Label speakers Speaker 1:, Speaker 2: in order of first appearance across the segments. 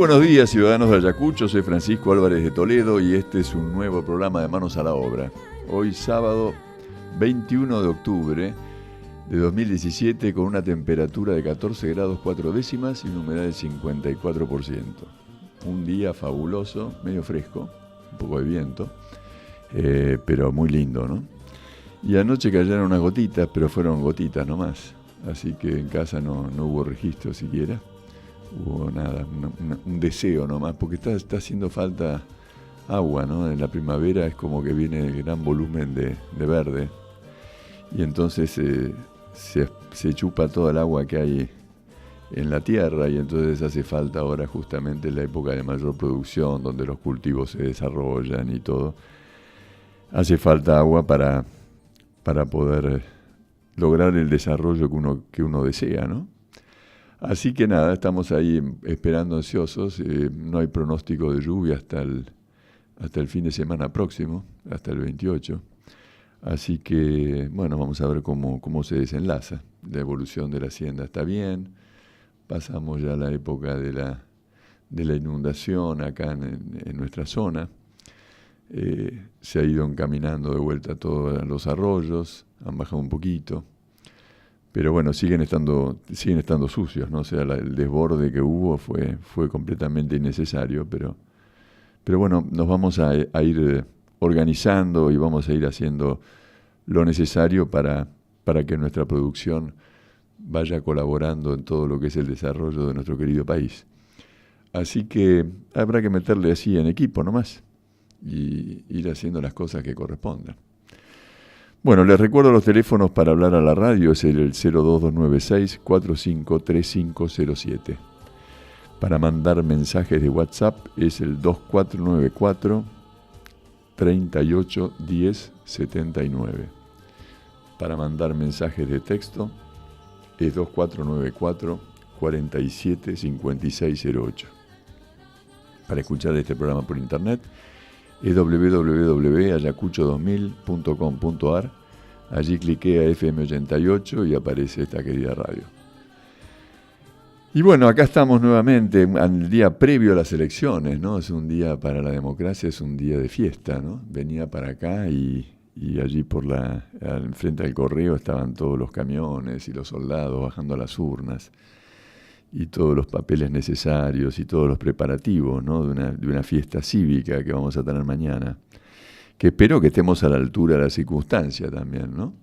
Speaker 1: buenos días, ciudadanos de Ayacucho. Soy Francisco Álvarez de Toledo y este es un nuevo programa de Manos a la Obra. Hoy sábado 21 de octubre de 2017 con una temperatura de 14 grados 4 décimas y una humedad del 54%. Un día fabuloso, medio fresco, un poco de viento, pero muy lindo, ¿no? Y anoche cayeron unas gotitas, pero fueron gotitas nomás. Así que en casa no hubo registro siquiera. Hubo nada, un deseo nomás, porque está haciendo falta agua, ¿no? En la primavera es como que viene el gran volumen de verde y entonces se chupa toda el agua que hay en la tierra y entonces hace falta ahora justamente la época de mayor producción, donde los cultivos se desarrollan y todo. Hace falta agua para poder lograr el desarrollo que uno desea, ¿no? Así que nada, estamos ahí esperando ansiosos. No hay pronóstico de lluvia hasta el fin de semana próximo, hasta el 28. Así que, bueno, vamos a ver cómo se desenlaza. La evolución de la hacienda está bien. Pasamos ya la época de la inundación acá en nuestra zona. Se ha ido encaminando de vuelta todos los arroyos, han bajado un poquito. Pero bueno, siguen estando sucios, ¿no? O sea, el desborde que hubo fue completamente innecesario, pero bueno, nos vamos a ir organizando y vamos a ir haciendo lo necesario para que nuestra producción vaya colaborando en todo lo que es el desarrollo de nuestro querido país. Así que habrá que meterle así en equipo nomás y ir haciendo las cosas que correspondan. Bueno, les recuerdo los teléfonos para hablar a la radio, es el 02296-453507. Para mandar mensajes de WhatsApp es el 2494-381079. Para mandar mensajes de texto es 2494-475608. Para escuchar este programa por internet es www.ayacucho2000.com.ar. Allí cliqué a FM88 y aparece esta querida radio. Y bueno, acá estamos nuevamente, al día previo a las elecciones, ¿no? Es un día para la democracia, es un día de fiesta, ¿no? Venía para acá y allí frente al correo estaban todos los camiones y los soldados bajando las urnas y todos los papeles necesarios y todos los preparativos, ¿no? de una fiesta cívica que vamos a tener mañana, que espero que estemos a la altura de la circunstancia también, ¿no?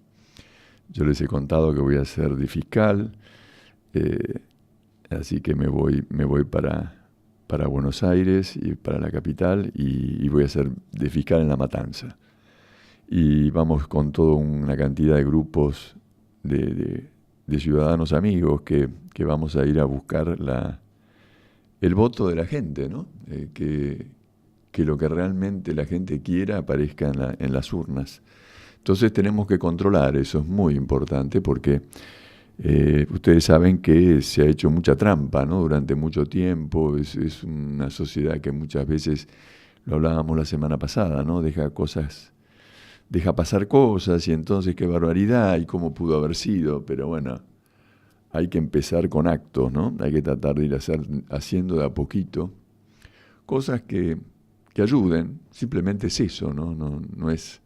Speaker 1: Yo les he contado que voy a ser de fiscal, así que me voy para Buenos Aires y para la capital y voy a ser de fiscal en La Matanza. Y vamos con toda una cantidad de grupos de ciudadanos amigos que vamos a ir a buscar el voto de la gente, ¿no? Que lo que realmente la gente quiera aparezca en las urnas. Entonces tenemos que controlar, eso es muy importante porque ustedes saben que se ha hecho mucha trampa, ¿no? Durante mucho tiempo, es una sociedad que muchas veces, lo hablábamos la semana pasada, ¿no? Deja pasar cosas y entonces qué barbaridad y cómo pudo haber sido, pero bueno, hay que empezar con actos, ¿no? Hay que tratar de ir haciendo de a poquito cosas que ayuden, simplemente es eso, ¿no? No es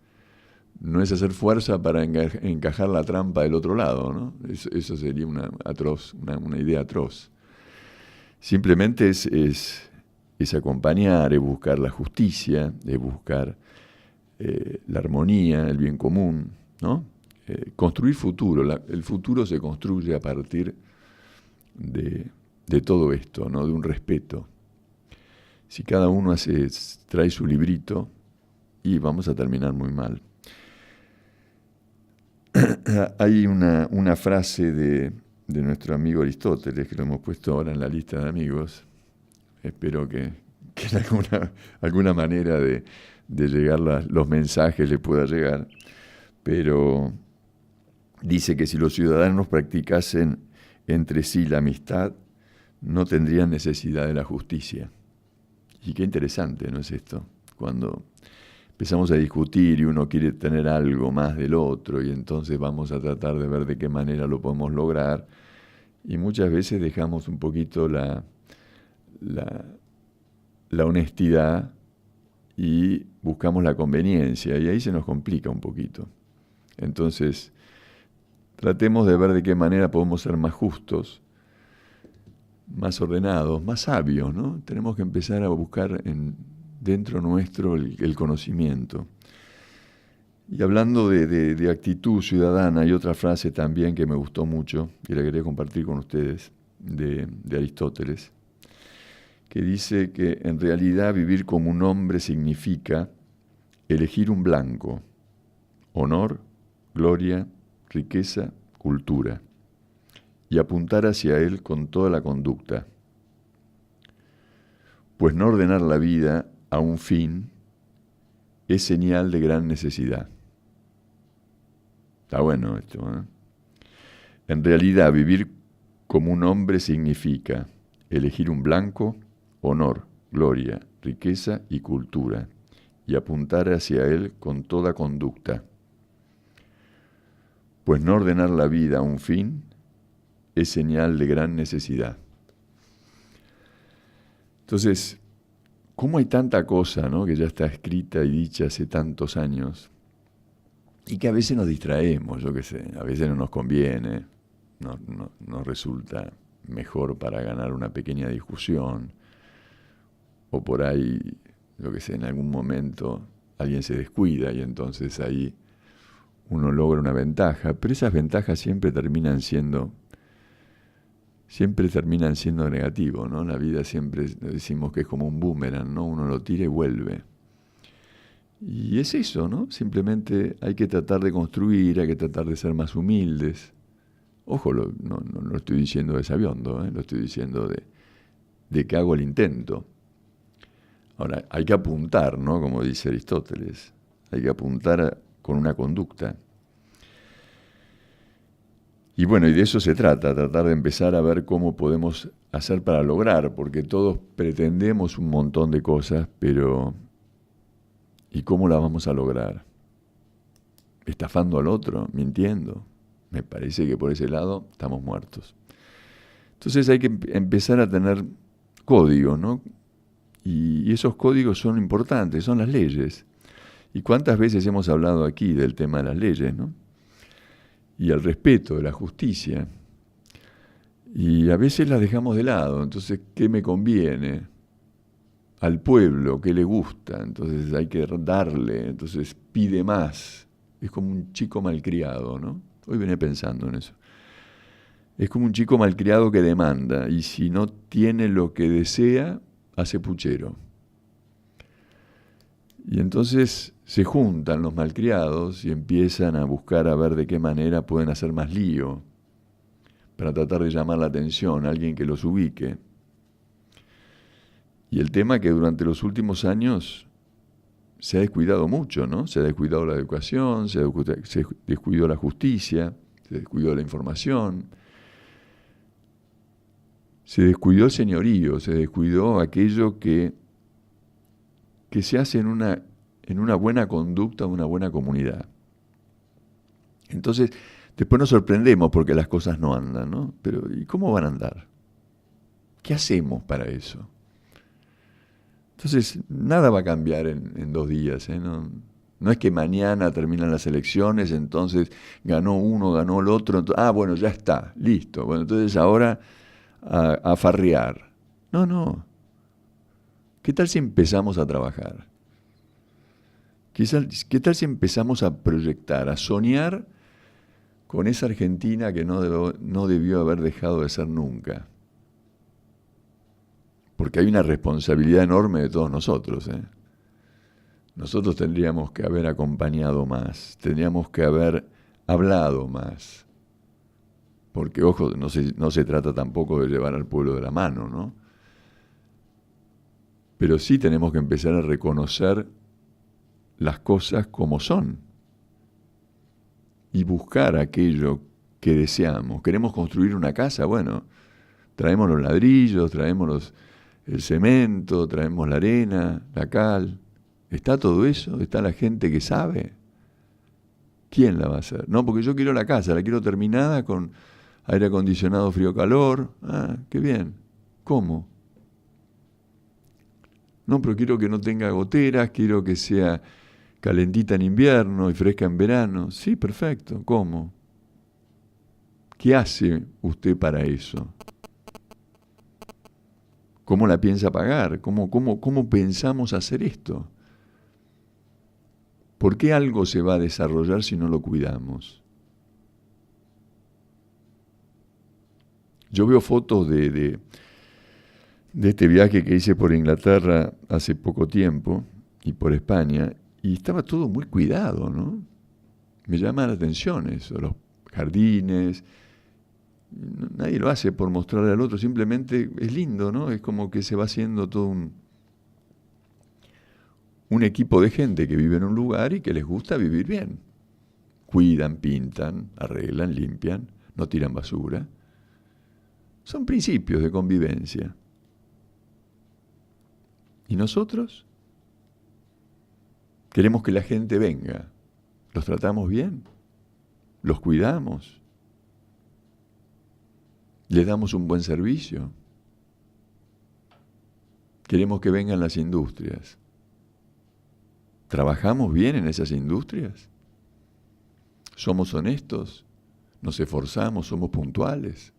Speaker 1: hacer fuerza para encajar la trampa del otro lado, ¿no? Eso sería una idea atroz. Simplemente es acompañar, es buscar la justicia, es buscar la armonía, el bien común, ¿no? Construir futuro. El futuro se construye a partir de todo esto, ¿no? De un respeto. Si cada uno trae su librito, y vamos a terminar muy mal. Hay una frase de nuestro amigo Aristóteles, que lo hemos puesto ahora en la lista de amigos. Espero que de alguna manera de llegar los mensajes le pueda llegar. Pero dice que si los ciudadanos practicasen entre sí la amistad, no tendrían necesidad de la justicia. Y qué interesante, ¿no es esto? Cuando empezamos a discutir y uno quiere tener algo más del otro y entonces vamos a tratar de ver de qué manera lo podemos lograr y muchas veces dejamos un poquito la honestidad y buscamos la conveniencia, y ahí se nos complica un poquito. Entonces, tratemos de ver de qué manera podemos ser más justos, más ordenados, más sabios, ¿no? Tenemos que empezar a buscar dentro nuestro el conocimiento. Y hablando de actitud ciudadana, hay otra frase también que me gustó mucho, y la quería compartir con ustedes, de Aristóteles, que dice que en realidad vivir como un hombre significa elegir un blanco: honor, gloria, riqueza, cultura, y apuntar hacia él con toda la conducta. Pues no ordenar la vida a un fin es señal de gran necesidad. Está bueno esto, ¿eh? En realidad vivir como un hombre significa elegir un blanco: honor, gloria, riqueza y cultura, y apuntar hacia él con toda conducta. Pues no ordenar la vida a un fin es señal de gran necesidad. Entonces, ¿cómo hay tanta cosa, ¿no?, que ya está escrita y dicha hace tantos años, y que a veces nos distraemos, yo qué sé, a veces no nos conviene, no nos resulta mejor para ganar una pequeña discusión, o por ahí, yo qué sé, en algún momento alguien se descuida y entonces ahí uno logra una ventaja, pero esas ventajas siempre terminan siendo negativos, ¿no? La vida siempre decimos que es como un boomerang, ¿no? Uno lo tira y vuelve. Y es eso, ¿no? Simplemente hay que tratar de construir, hay que tratar de ser más humildes. Ojo, no lo estoy diciendo de sabiondo, lo estoy diciendo de que hago el intento. Ahora, hay que apuntar, ¿no?, como dice Aristóteles. Hay que apuntar con una conducta. Y bueno, y de eso se trata, tratar de empezar a ver cómo podemos hacer para lograr, porque todos pretendemos un montón de cosas, pero ¿y cómo las vamos a lograr? ¿Estafando al otro? ¿Mintiendo? Me parece que por ese lado estamos muertos. Entonces hay que empezar a tener códigos, ¿no? Y esos códigos son importantes, son las leyes. ¿Y cuántas veces hemos hablado aquí del tema de las leyes, ¿no? Y el respeto de la justicia. Y a veces las dejamos de lado. Entonces, ¿qué me conviene? Al pueblo, ¿qué le gusta? Entonces hay que darle, entonces pide más. Es como un chico malcriado, ¿no? Hoy venía pensando en eso. Es como un chico malcriado que demanda, y si no tiene lo que desea, hace puchero. Y entonces se juntan los malcriados y empiezan a buscar a ver de qué manera pueden hacer más lío para tratar de llamar la atención a alguien que los ubique. Y el tema es que durante los últimos años se ha descuidado mucho, ¿no? Se ha descuidado la educación, se descuidó la justicia, se descuidó la información, se descuidó el señorío, se descuidó aquello que se hace en una buena conducta, en una buena comunidad. Entonces, después nos sorprendemos porque las cosas no andan, ¿no? Pero ¿y cómo van a andar? ¿Qué hacemos para eso? Entonces, nada va a cambiar en 2 días, ¿eh? No es que mañana terminan las elecciones, entonces ganó uno, ganó el otro, bueno, ya está, listo. Bueno, entonces ahora a farrear. No. ¿Qué tal si empezamos a trabajar? ¿Qué tal si empezamos a proyectar, a soñar con esa Argentina que no debió haber dejado de ser nunca? Porque hay una responsabilidad enorme de todos nosotros, ¿eh? Nosotros tendríamos que haber acompañado más, tendríamos que haber hablado más. Porque, ojo, no se trata tampoco de llevar al pueblo de la mano, ¿no? Pero sí tenemos que empezar a reconocer las cosas como son y buscar aquello que deseamos. ¿Queremos construir una casa? Bueno, traemos los ladrillos, traemos el cemento, traemos la arena, la cal. ¿Está todo eso? ¿Está la gente que sabe? ¿Quién la va a hacer? No, porque yo quiero la casa, la quiero terminada con aire acondicionado, frío, calor. Ah, qué bien. ¿Cómo? No, pero quiero que no tenga goteras, quiero que sea calentita en invierno y fresca en verano. Sí, perfecto. ¿Cómo? ¿Qué hace usted para eso? ¿Cómo la piensa pagar? ¿Cómo pensamos hacer esto? ¿Por qué algo se va a desarrollar si no lo cuidamos? Yo veo fotos de este viaje que hice por Inglaterra hace poco tiempo y por España, y estaba todo muy cuidado, ¿no? Me llama la atención eso, los jardines. Nadie lo hace por mostrarle al otro, simplemente es lindo, ¿no? Es como que se va haciendo todo un equipo de gente que vive en un lugar y que les gusta vivir bien. Cuidan, pintan, arreglan, limpian, no tiran basura. Son principios de convivencia. ¿Y nosotros? Queremos que la gente venga. ¿Los tratamos bien? ¿Los cuidamos? ¿Les damos un buen servicio? Queremos que vengan las industrias. ¿Trabajamos bien en esas industrias? ¿Somos honestos? ¿Nos esforzamos? ¿Somos puntuales?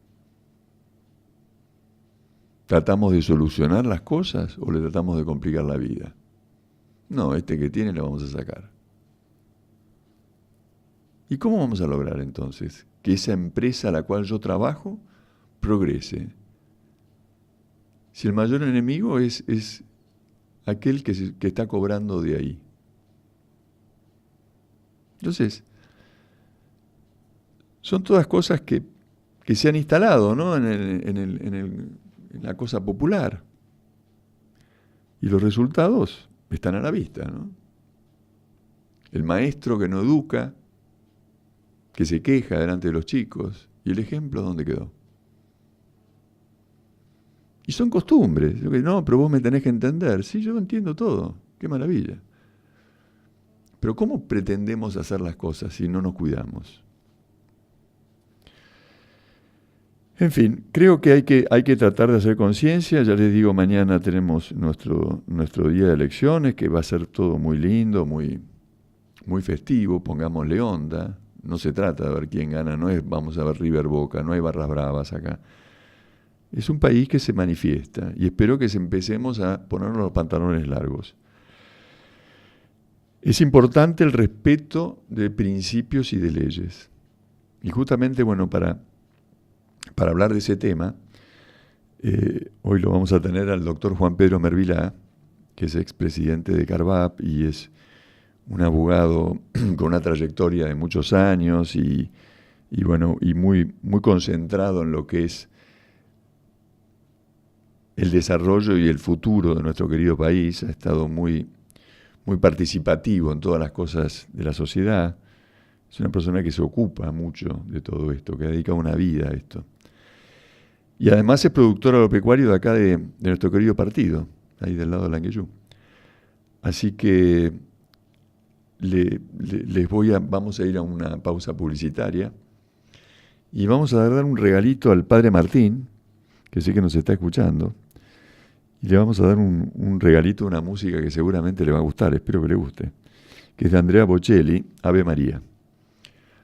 Speaker 1: ¿Tratamos de solucionar las cosas o le tratamos de complicar la vida? No, este que tiene lo vamos a sacar. ¿Y cómo vamos a lograr entonces que esa empresa a la cual yo trabajo progrese? Si el mayor enemigo es aquel que está cobrando de ahí. Entonces, son todas cosas que se han instalado, ¿no? en la cosa popular. Y los resultados están a la vista, ¿no? El maestro que no educa, que se queja delante de los chicos, y el ejemplo, ¿dónde quedó? Y son costumbres. No, pero vos me tenés que entender. Sí, yo entiendo todo. Qué maravilla. Pero ¿cómo pretendemos hacer las cosas si no nos cuidamos? En fin, creo que hay que tratar de hacer conciencia. Ya les digo, mañana tenemos nuestro día de elecciones, que va a ser todo muy lindo, muy, muy festivo. Pongámosle onda. No se trata de ver quién gana, no es vamos a ver River Boca, no hay barras bravas acá. Es un país que se manifiesta y espero que empecemos a ponernos los pantalones largos. Es importante el respeto de principios y de leyes. Y justamente, bueno, para hablar de ese tema, hoy lo vamos a tener al doctor Juan Pedro Mervilá, que es expresidente de Carvap y es un abogado con una trayectoria de muchos años y bueno, y muy, muy concentrado en lo que es el desarrollo y el futuro de nuestro querido país. Ha estado muy, muy participativo en todas las cosas de la sociedad. Es una persona que se ocupa mucho de todo esto, que dedica una vida a esto. Y además es productor agropecuario de acá de nuestro querido partido, ahí del lado de Langueyú. Así que vamos a ir a una pausa publicitaria y vamos a dar un regalito al padre Martín, que sé que nos está escuchando, y le vamos a dar un regalito, una música que seguramente le va a gustar, espero que le guste, que es de Andrea Bocelli, Ave María.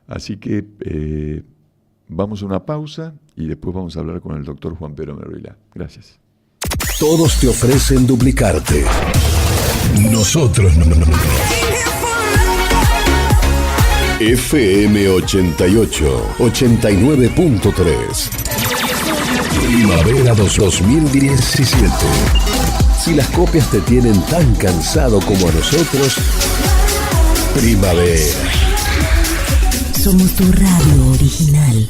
Speaker 1: Así que vamos a una pausa y después vamos a hablar con el doctor Juan Pedro Mervilá. Gracias.
Speaker 2: Todos te ofrecen duplicarte. Nosotros no. FM 88, 89.3. Primavera 2017. Si las copias te tienen tan cansado como a nosotros, primavera.
Speaker 3: Somos tu radio original.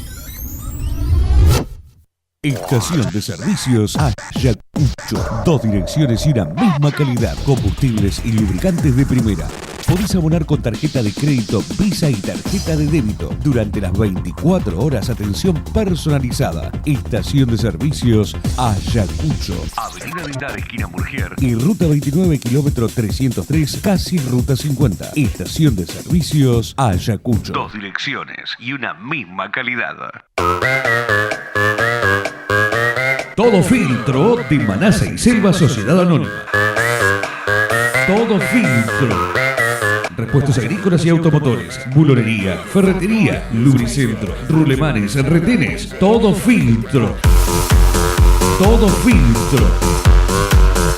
Speaker 4: Estación de servicios Ayacucho. 2 direcciones y una misma calidad. Combustibles y lubricantes de primera. Podés abonar con tarjeta de crédito, Visa y tarjeta de débito. Durante las 24 horas, atención personalizada. Estación de servicios Ayacucho. Avenida Lindar, esquina Murgier. Y ruta 29, kilómetro 303, casi ruta 50. Estación de servicios Ayacucho. 2 direcciones y una misma calidad. Todo filtro de Manasa y Selva Sociedad Anónima. Todo Filtro. Repuestos agrícolas y automotores, bulonería, ferretería, lubricentro, rulemanes, retenes. Todo Filtro. Todo Filtro.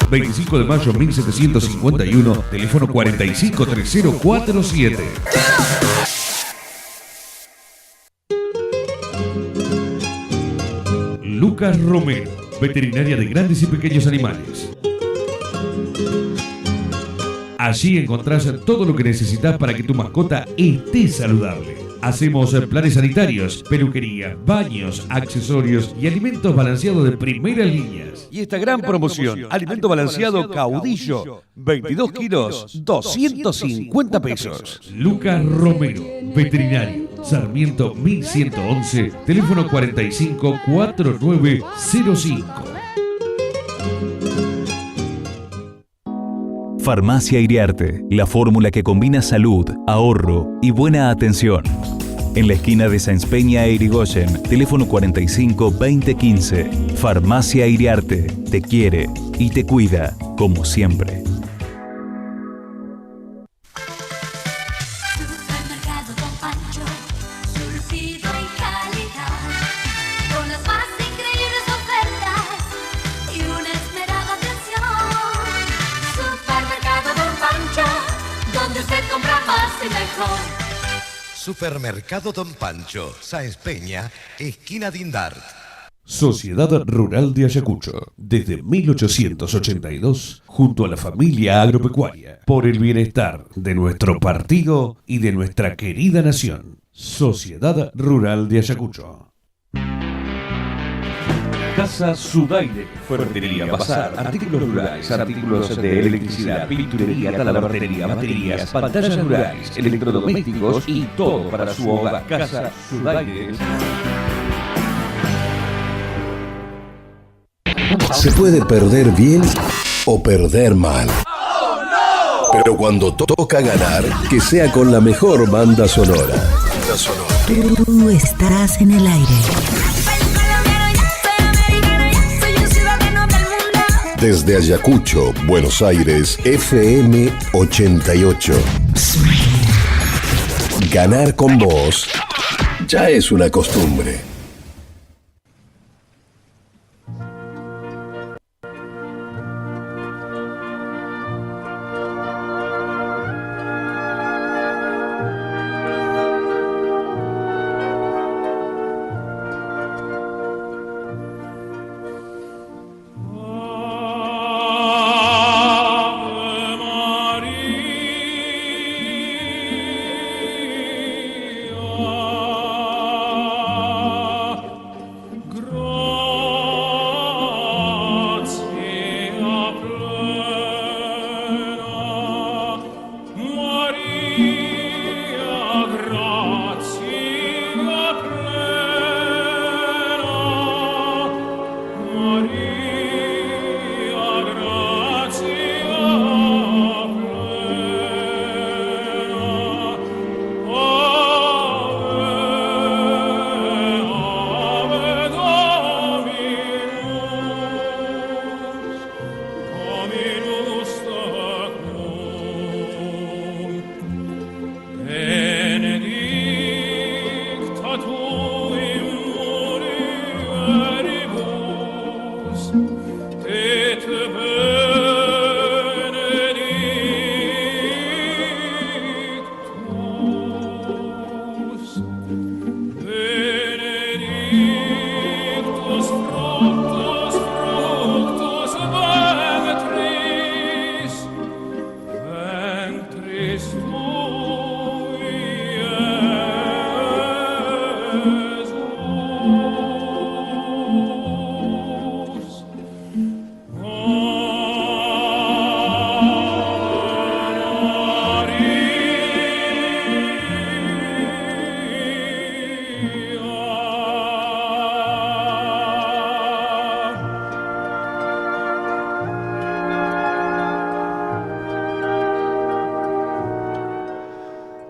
Speaker 4: 25 de mayo 1751, teléfono 453047. Lucas Romero, veterinaria de grandes y pequeños animales. Allí encontrás todo lo que necesitas para que tu mascota esté saludable. Hacemos planes sanitarios, peluquería, baños, accesorios y alimentos balanceados de primeras líneas.
Speaker 5: Y esta gran promoción, alimento balanceado Caudillo, 22 kilos, 250 pesos.
Speaker 4: Lucas Romero, veterinario, Sarmiento 1111, teléfono 454905.
Speaker 6: Farmacia Iriarte, la fórmula que combina salud, ahorro y buena atención. En la esquina de Sáenz Peña e Irigoyen, teléfono 45 2015. Farmacia Iriarte, te quiere y te cuida, como siempre.
Speaker 7: Supermercado Don Pancho, surtido y calidad, con las más increíbles ofertas y una esmerada atención. Supermercado Don Pancho, donde usted compra más y mejor.
Speaker 8: Supermercado Don Pancho, Sáenz Peña, esquina Dindart.
Speaker 4: Sociedad Rural de Ayacucho, desde 1882, junto a la familia agropecuaria, por el bienestar de nuestro partido y de nuestra querida nación. Sociedad Rural de Ayacucho. Casa Sudaire, ferretería, bazar, artículos rurales, artículos de electricidad, pinturería, talabartería, baterías, pantallas rurales, electrodomésticos y todo para su hogar. Casa Sudaire.
Speaker 2: Se puede perder bien o perder mal. Pero cuando toca ganar, que sea con la mejor banda sonora.
Speaker 3: Tú estás en el aire.
Speaker 2: Desde Ayacucho, Buenos Aires, FM 88. Ganar con vos ya es una costumbre.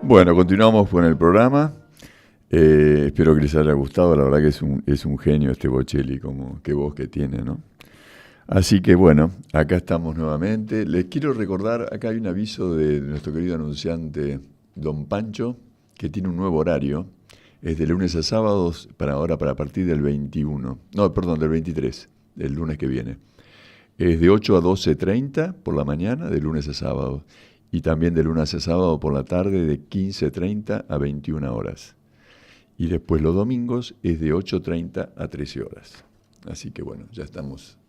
Speaker 1: Bueno, continuamos con el programa. Espero que les haya gustado. La verdad que es un genio este Bocelli, como qué voz que tiene, ¿no? Así que bueno, acá estamos nuevamente. Les quiero recordar, acá hay un aviso de nuestro querido anunciante Don Pancho, que tiene un nuevo horario. Es de lunes a sábados, para partir del 23, del lunes que viene. Es de 8 a 12:30 por la mañana, de lunes a sábado. Y también de lunes a sábado por la tarde, de 15:30 a 21 horas. Y después los domingos es de 8:30 a 13 horas. Así que bueno, ya estamos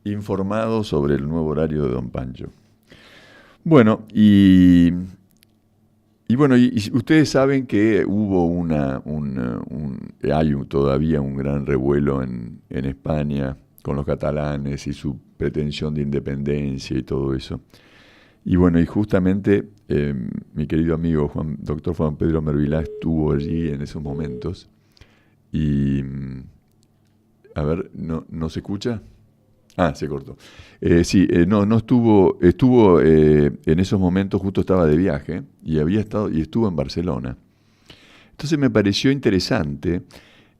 Speaker 1: informados sobre el nuevo horario de Don Pancho. Bueno, y ustedes saben que hubo hay todavía un gran revuelo en España con los catalanes y su pretensión de independencia y todo eso. Y bueno, y justamente mi querido amigo doctor Juan Pedro Mervilá estuvo allí en esos momentos. Y a ver, ¿no se escucha? Ah, se cortó. No estuvo en esos momentos, justo estaba de viaje y estuvo en Barcelona. Entonces me pareció interesante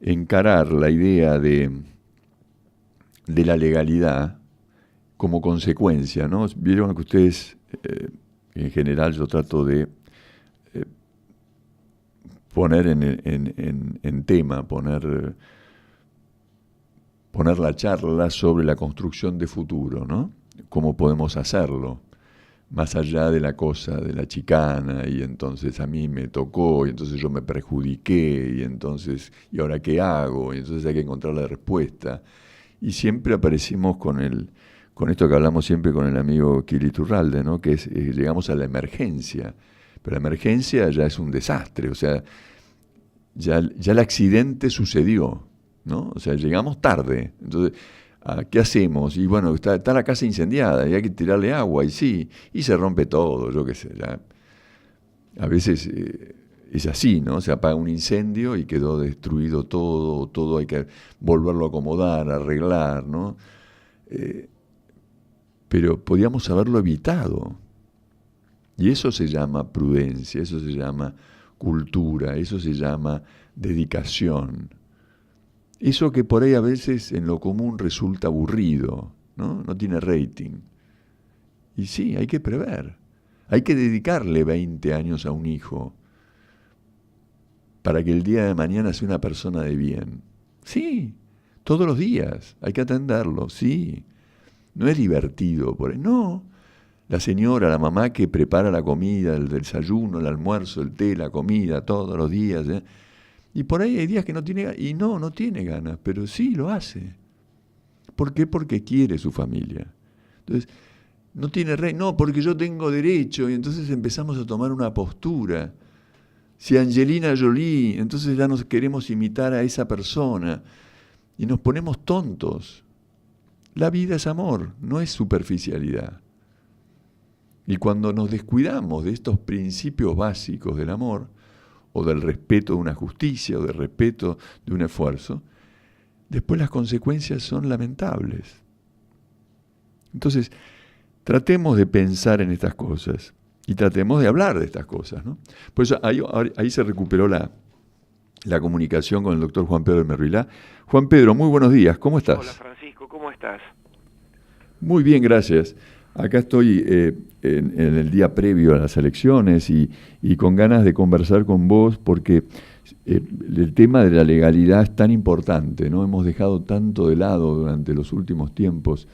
Speaker 1: encarar la idea de la legalidad como consecuencia, ¿no? Vieron que ustedes, en general, yo trato de poner en tema, poner la charla sobre la construcción de futuro, ¿no? Cómo podemos hacerlo, más allá de la cosa de la chicana, y entonces a mí me tocó, y entonces yo me perjudiqué, y ahora qué hago, y entonces hay que encontrar la respuesta. Y siempre aparecimos con esto que hablamos siempre con el amigo Kili Turralde, ¿no? Que llegamos a la emergencia, pero la emergencia ya es un desastre, o sea, ya el accidente sucedió, ¿no? O sea, llegamos tarde. Entonces, ¿qué hacemos? Y bueno, está la casa incendiada y hay que tirarle agua, y se rompe todo, yo qué sé. Ya. A veces es así, ¿no? Se apaga un incendio y quedó destruido todo hay que volverlo a acomodar, arreglar, ¿no? Pero podíamos haberlo evitado. Y eso se llama prudencia, eso se llama cultura, eso se llama dedicación. Eso que por ahí a veces en lo común resulta aburrido, ¿no? No tiene rating. Y sí, hay que prever. Hay que dedicarle 20 años a un hijo para que el día de mañana sea una persona de bien. Sí, todos los días hay que atenderlo, sí. No es divertido por ahí, no. La señora, la mamá que prepara la comida, el desayuno, el almuerzo, el té, la comida, todos los días, ¿eh? Y por ahí hay días que no tiene ganas, y no tiene ganas, pero sí lo hace. ¿Por qué? Porque quiere su familia. Entonces, no tiene no, porque yo tengo derecho, y entonces empezamos a tomar una postura. Si Angelina Jolie, entonces ya nos queremos imitar a esa persona, y nos ponemos tontos. La vida es amor, no es superficialidad. Y cuando nos descuidamos de estos principios básicos del amor, o del respeto de una justicia, o del respeto de un esfuerzo, después las consecuencias son lamentables. Entonces, tratemos de pensar en estas cosas, y tratemos de hablar de estas cosas, ¿no? Por eso ahí se recuperó la comunicación con el doctor Juan Pedro Mervilá. Juan Pedro, muy buenos días, ¿cómo estás?
Speaker 9: Hola Francisco, ¿cómo estás?
Speaker 1: Muy bien, gracias. Acá estoy en el día previo a las elecciones y con ganas de conversar con vos porque el tema de la legalidad es tan importante, ¿no? Hemos dejado tanto de lado durante los últimos tiempos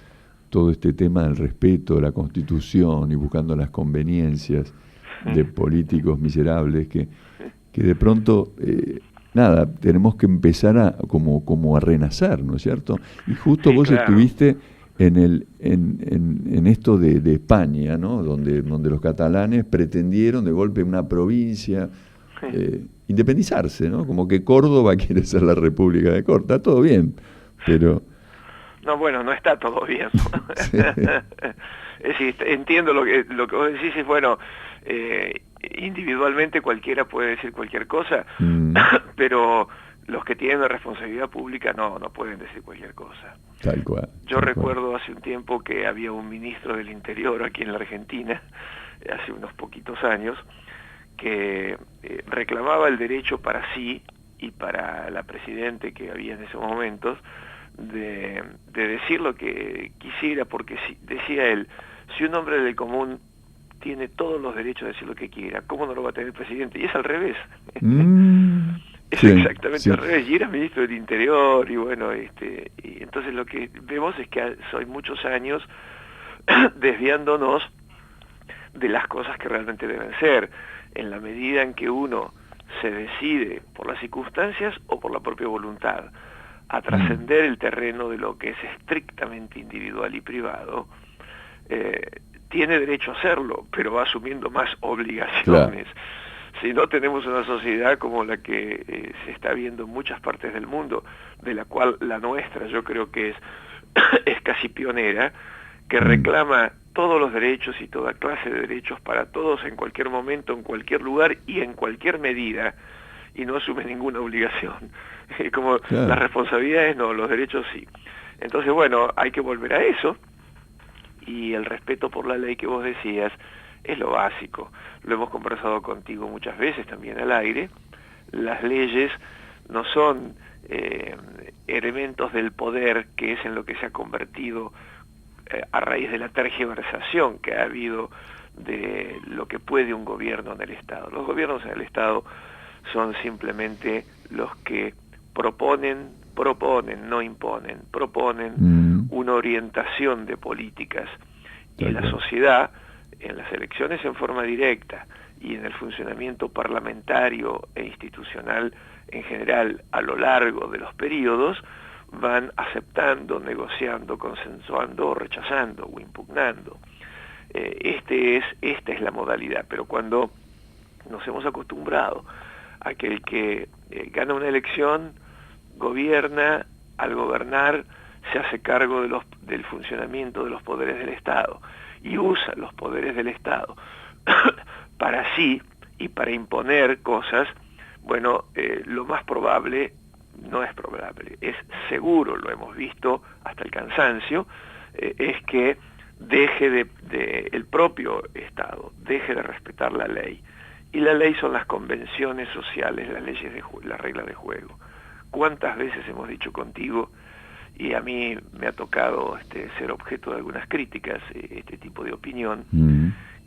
Speaker 1: todo este tema del respeto de la Constitución y buscando las conveniencias de políticos miserables que de pronto, tenemos que empezar como a renacer, ¿no es cierto? Y justo sí, vos claro. Estuviste en esto de España, ¿no? Donde los catalanes pretendieron de golpe una provincia independizarse, ¿no? Como que Córdoba quiere ser la República de Córdoba. Está todo bien, pero...
Speaker 9: No, bueno, no está todo bien. Sí. Es decir, entiendo lo que vos decís, es bueno, individualmente cualquiera puede decir cualquier cosa, pero los que tienen la responsabilidad pública no pueden decir cualquier cosa.
Speaker 1: Tal cual.
Speaker 9: Yo recuerdo hace un tiempo que había un ministro del Interior aquí en la Argentina, hace unos poquitos años, que reclamaba el derecho para sí y para la presidente que había en esos momentos decir lo que quisiera, porque decía él, si un hombre del común tiene todos los derechos de decir lo que quiera, ¿cómo no lo va a tener el presidente? Y es al revés. Es exactamente al revés. Y era ministro del Interior, y bueno, y entonces lo que vemos es que soy muchos años desviándonos de las cosas que realmente deben ser, en la medida en que uno se decide por las circunstancias o por la propia voluntad a trascender el terreno de lo que es estrictamente individual y privado, tiene derecho a hacerlo, pero va asumiendo más obligaciones. Claro. Si no, tenemos una sociedad como la que se está viendo en muchas partes del mundo, de la cual la nuestra yo creo que es casi pionera, que reclama todos los derechos y toda clase de derechos para todos en cualquier momento, en cualquier lugar y en cualquier medida, y no asume ninguna obligación. Como claro. Las responsabilidades no, los derechos sí. Entonces, bueno, hay que volver a eso, y el respeto por la ley que vos decías es lo básico. Lo hemos conversado contigo muchas veces también al aire. Las leyes no son elementos del poder, que es en lo que se ha convertido a raíz de la tergiversación que ha habido de lo que puede un gobierno en el Estado. Los gobiernos en el Estado son simplemente los que proponen, no imponen, proponen una orientación de políticas, y la sociedad, en las elecciones en forma directa y en el funcionamiento parlamentario e institucional en general a lo largo de los periodos, van aceptando, negociando, consensuando, o rechazando o impugnando. Esta es la modalidad, pero cuando nos hemos acostumbrado a que el que gana una elección gobierna, al gobernar se hace cargo del funcionamiento de los poderes del Estado y usa los poderes del Estado para sí y para imponer cosas, bueno, lo más probable no es probable, es seguro, lo hemos visto hasta el cansancio, es que deje el propio Estado deje de respetar la ley. Y la ley son las convenciones sociales, las leyes las reglas de juego. ¿Cuántas veces hemos dicho contigo, y a mí me ha tocado ser objeto de algunas críticas, este tipo de opinión,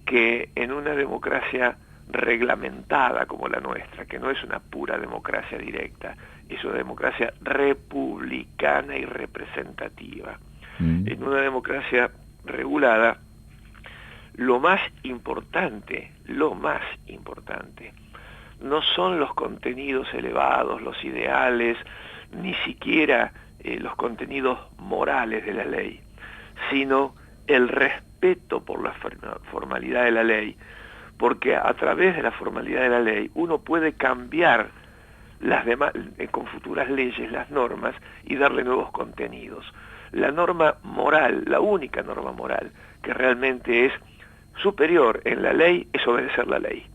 Speaker 9: que en una democracia reglamentada como la nuestra, que no es una pura democracia directa, es una democracia republicana y representativa. En una democracia regulada, lo más importante, no son los contenidos elevados, los ideales, ni siquiera los contenidos morales de la ley, sino el respeto por la formalidad de la ley, porque a través de la formalidad de la ley uno puede cambiar las demás, con futuras leyes, las normas, y darle nuevos contenidos. La norma moral, la única norma moral que realmente es superior en la ley, es obedecer la ley.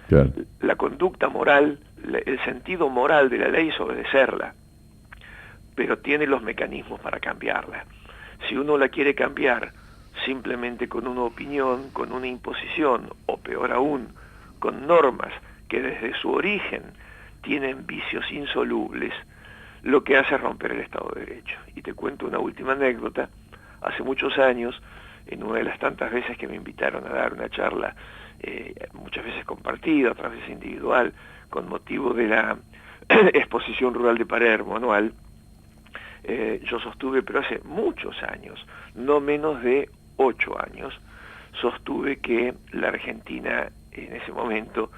Speaker 9: Claro. La conducta moral, el sentido moral de la ley es obedecerla, pero tiene los mecanismos para cambiarla. Si uno la quiere cambiar simplemente con una opinión, con una imposición, o peor aún, con normas que desde su origen tienen vicios insolubles, lo que hace es romper el Estado de Derecho. Y te cuento una última anécdota. Hace muchos años, en una de las tantas veces que me invitaron a dar una charla, muchas veces compartida, otras veces individual, con motivo de la Exposición Rural de Palermo anual, yo sostuve, pero hace muchos años, no menos de 8 años, sostuve que la Argentina en ese momento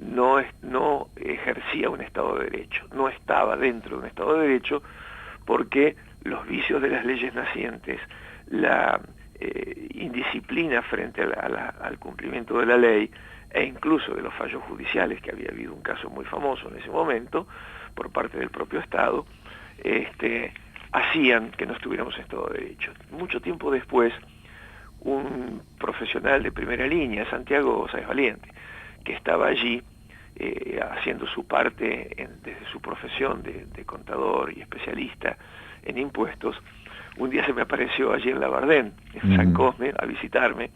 Speaker 9: no ejercía un Estado de Derecho, no estaba dentro de un Estado de Derecho, porque los vicios de las leyes nacientes, la indisciplina frente al cumplimiento de la ley, e incluso de los fallos judiciales, que había habido un caso muy famoso en ese momento, por parte del propio Estado, hacían que no estuviéramos en Estado de Derecho. Mucho tiempo después, un profesional de primera línea, Santiago Sáez Valiente, que estaba allí haciendo su parte desde su profesión de contador y especialista en impuestos, un día se me apareció allí en Labardén, en San Cosme, a visitarme,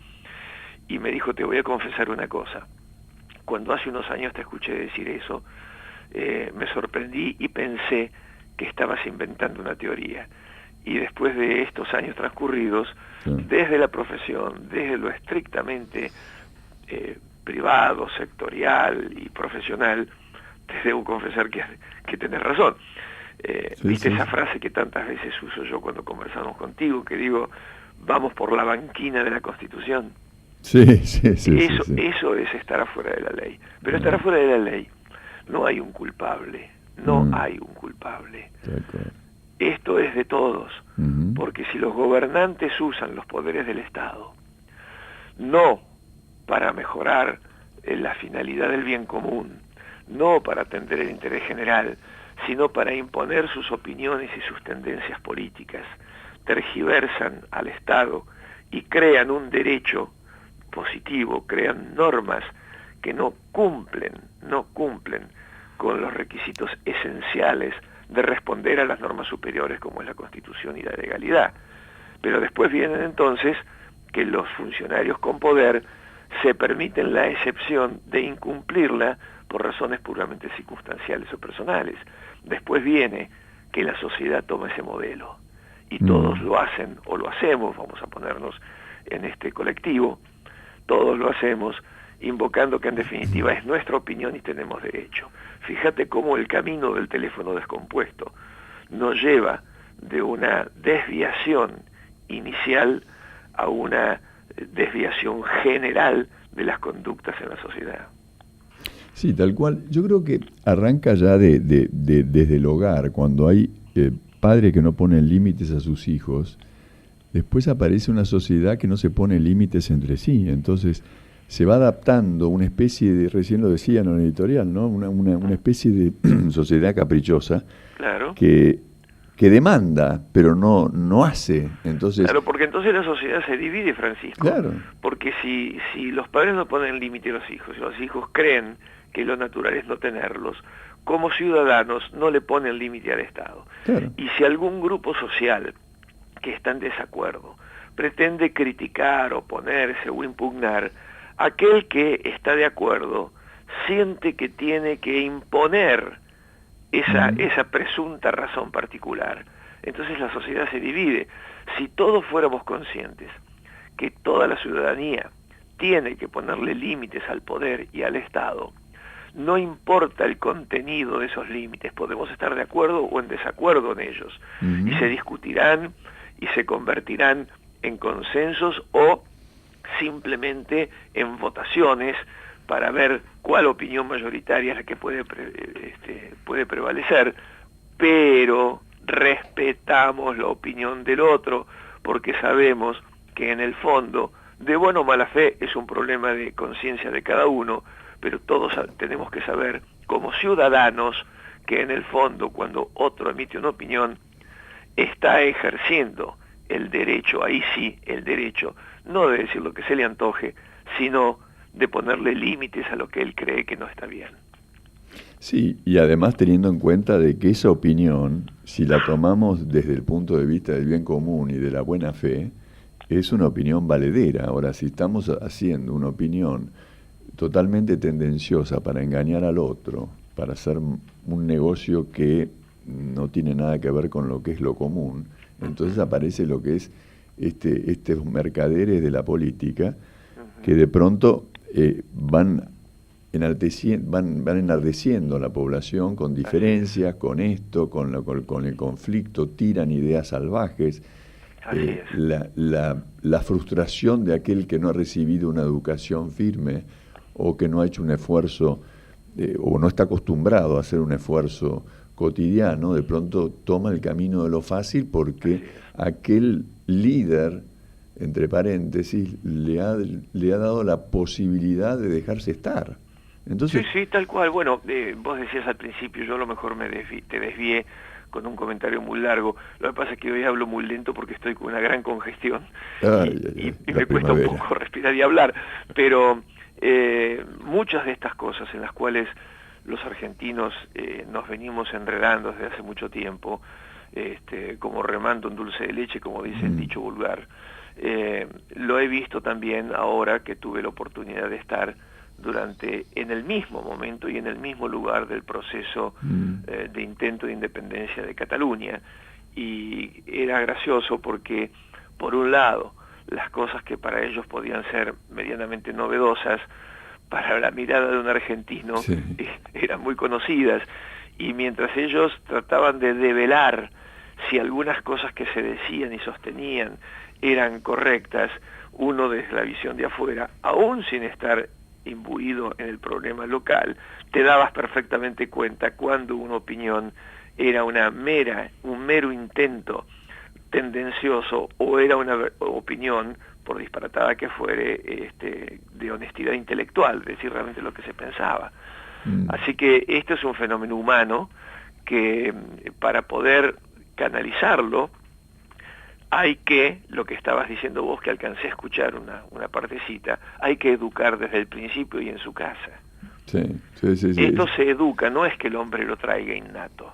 Speaker 9: y me dijo: te voy a confesar una cosa, cuando hace unos años te escuché decir eso, me sorprendí y pensé que estabas inventando una teoría. y después de estos años transcurridos, desde la profesión, desde lo estrictamente privado, sectorial y profesional, te debo confesar que tenés razón. ¿Viste esa frase que tantas veces uso yo cuando conversamos contigo, que digo, vamos por la banquina de la Constitución?
Speaker 1: Sí.
Speaker 9: Eso es estar afuera de la ley. Pero estar afuera de la ley, no hay un culpable, hay un culpable. Esto es de todos, porque si los gobernantes usan los poderes del Estado, no para mejorar la finalidad del bien común, no para atender el interés general, sino para imponer sus opiniones y sus tendencias políticas, tergiversan al Estado y crean un derecho positivo, crean normas que no cumplen con los requisitos esenciales de responder a las normas superiores como es la Constitución y la legalidad. Pero después vienen entonces que los funcionarios con poder se permiten la excepción de incumplirla por razones puramente circunstanciales o personales. Después viene que la sociedad toma ese modelo y todos lo hacen o lo hacemos, vamos a ponernos en este colectivo, todos lo hacemos invocando que en definitiva es nuestra opinión y tenemos derecho. Fíjate cómo el camino del teléfono descompuesto nos lleva de una desviación inicial a una desviación general de las conductas en la sociedad.
Speaker 1: Sí, tal cual. Yo creo que arranca ya desde el hogar, cuando hay padres que no ponen límites a sus hijos, después aparece una sociedad que no se pone límites entre sí, entonces se va adaptando una especie de, recién lo decían en el editorial, ¿no? Una especie de sociedad caprichosa,
Speaker 9: claro,
Speaker 1: que demanda, pero no hace. Entonces,
Speaker 9: claro, porque entonces la sociedad se divide, Francisco.
Speaker 1: Claro.
Speaker 9: Porque si los padres no ponen límite a los hijos, y los hijos creen que lo natural es no tenerlos, como ciudadanos no le ponen límite al Estado.
Speaker 1: Claro.
Speaker 9: Y si algún grupo social que está en desacuerdo pretende criticar, oponerse o impugnar, aquel que está de acuerdo siente que tiene que imponer esa presunta razón particular. Entonces la sociedad se divide. Si todos fuéramos conscientes que toda la ciudadanía tiene que ponerle límites al poder y al Estado, no importa el contenido de esos límites, podemos estar de acuerdo o en desacuerdo en ellos, y se discutirán y se convertirán en consensos o simplemente en votaciones para ver cuál opinión mayoritaria es la que puede prevalecer, pero respetamos la opinión del otro, porque sabemos que en el fondo, de buena o mala fe, es un problema de conciencia de cada uno, pero todos tenemos que saber, como ciudadanos, que en el fondo, cuando otro emite una opinión, está ejerciendo el derecho, ahí sí, el derecho, no de decir lo que se le antoje, sino de ponerle límites a lo que él cree que no está bien.
Speaker 1: Sí, y además teniendo en cuenta de que esa opinión, si la tomamos desde el punto de vista del bien común y de la buena fe, es una opinión valedera. Ahora, si estamos haciendo una opinión totalmente tendenciosa para engañar al otro, para hacer un negocio que no tiene nada que ver con lo que es lo común, entonces aparece lo que es estos mercaderes de la política que de pronto van enardeciendo a la población con diferencias, con esto, con el conflicto, tiran ideas salvajes. La frustración de aquel que no ha recibido una educación firme o que no ha hecho un esfuerzo o no está acostumbrado a hacer un esfuerzo cotidiano, de pronto toma el camino de lo fácil porque aquel líder, entre paréntesis, le ha dado la posibilidad de dejarse estar. Entonces,
Speaker 9: sí, tal cual. Bueno, vos decías al principio, yo a lo mejor te desvié con un comentario muy largo. Lo que pasa es que hoy hablo muy lento porque estoy con una gran congestión y me cuesta un poco respirar y hablar. Pero muchas de estas cosas en las cuales los argentinos nos venimos enredando desde hace mucho tiempo, como remando en dulce de leche, como dice el dicho vulgar, lo he visto también ahora que tuve la oportunidad de estar en el mismo momento y en el mismo lugar del proceso de intento de independencia de Cataluña, y era gracioso porque, por un lado, las cosas que para ellos podían ser medianamente novedosas, para la mirada de un argentino eran muy conocidas, y mientras ellos trataban de develar si algunas cosas que se decían y sostenían eran correctas, uno desde la visión de afuera, aún sin estar imbuido en el problema local, te dabas perfectamente cuenta cuando una opinión era un mero intento tendencioso o era una opinión, por disparatada que fuere, de honestidad intelectual, decir realmente lo que se pensaba. Así que este es un fenómeno humano que para poder canalizarlo hay que, lo que estabas diciendo vos, que alcancé a escuchar una partecita, hay que educar desde el principio y en su casa.
Speaker 1: Sí.
Speaker 9: Esto se educa, no es que el hombre lo traiga innato,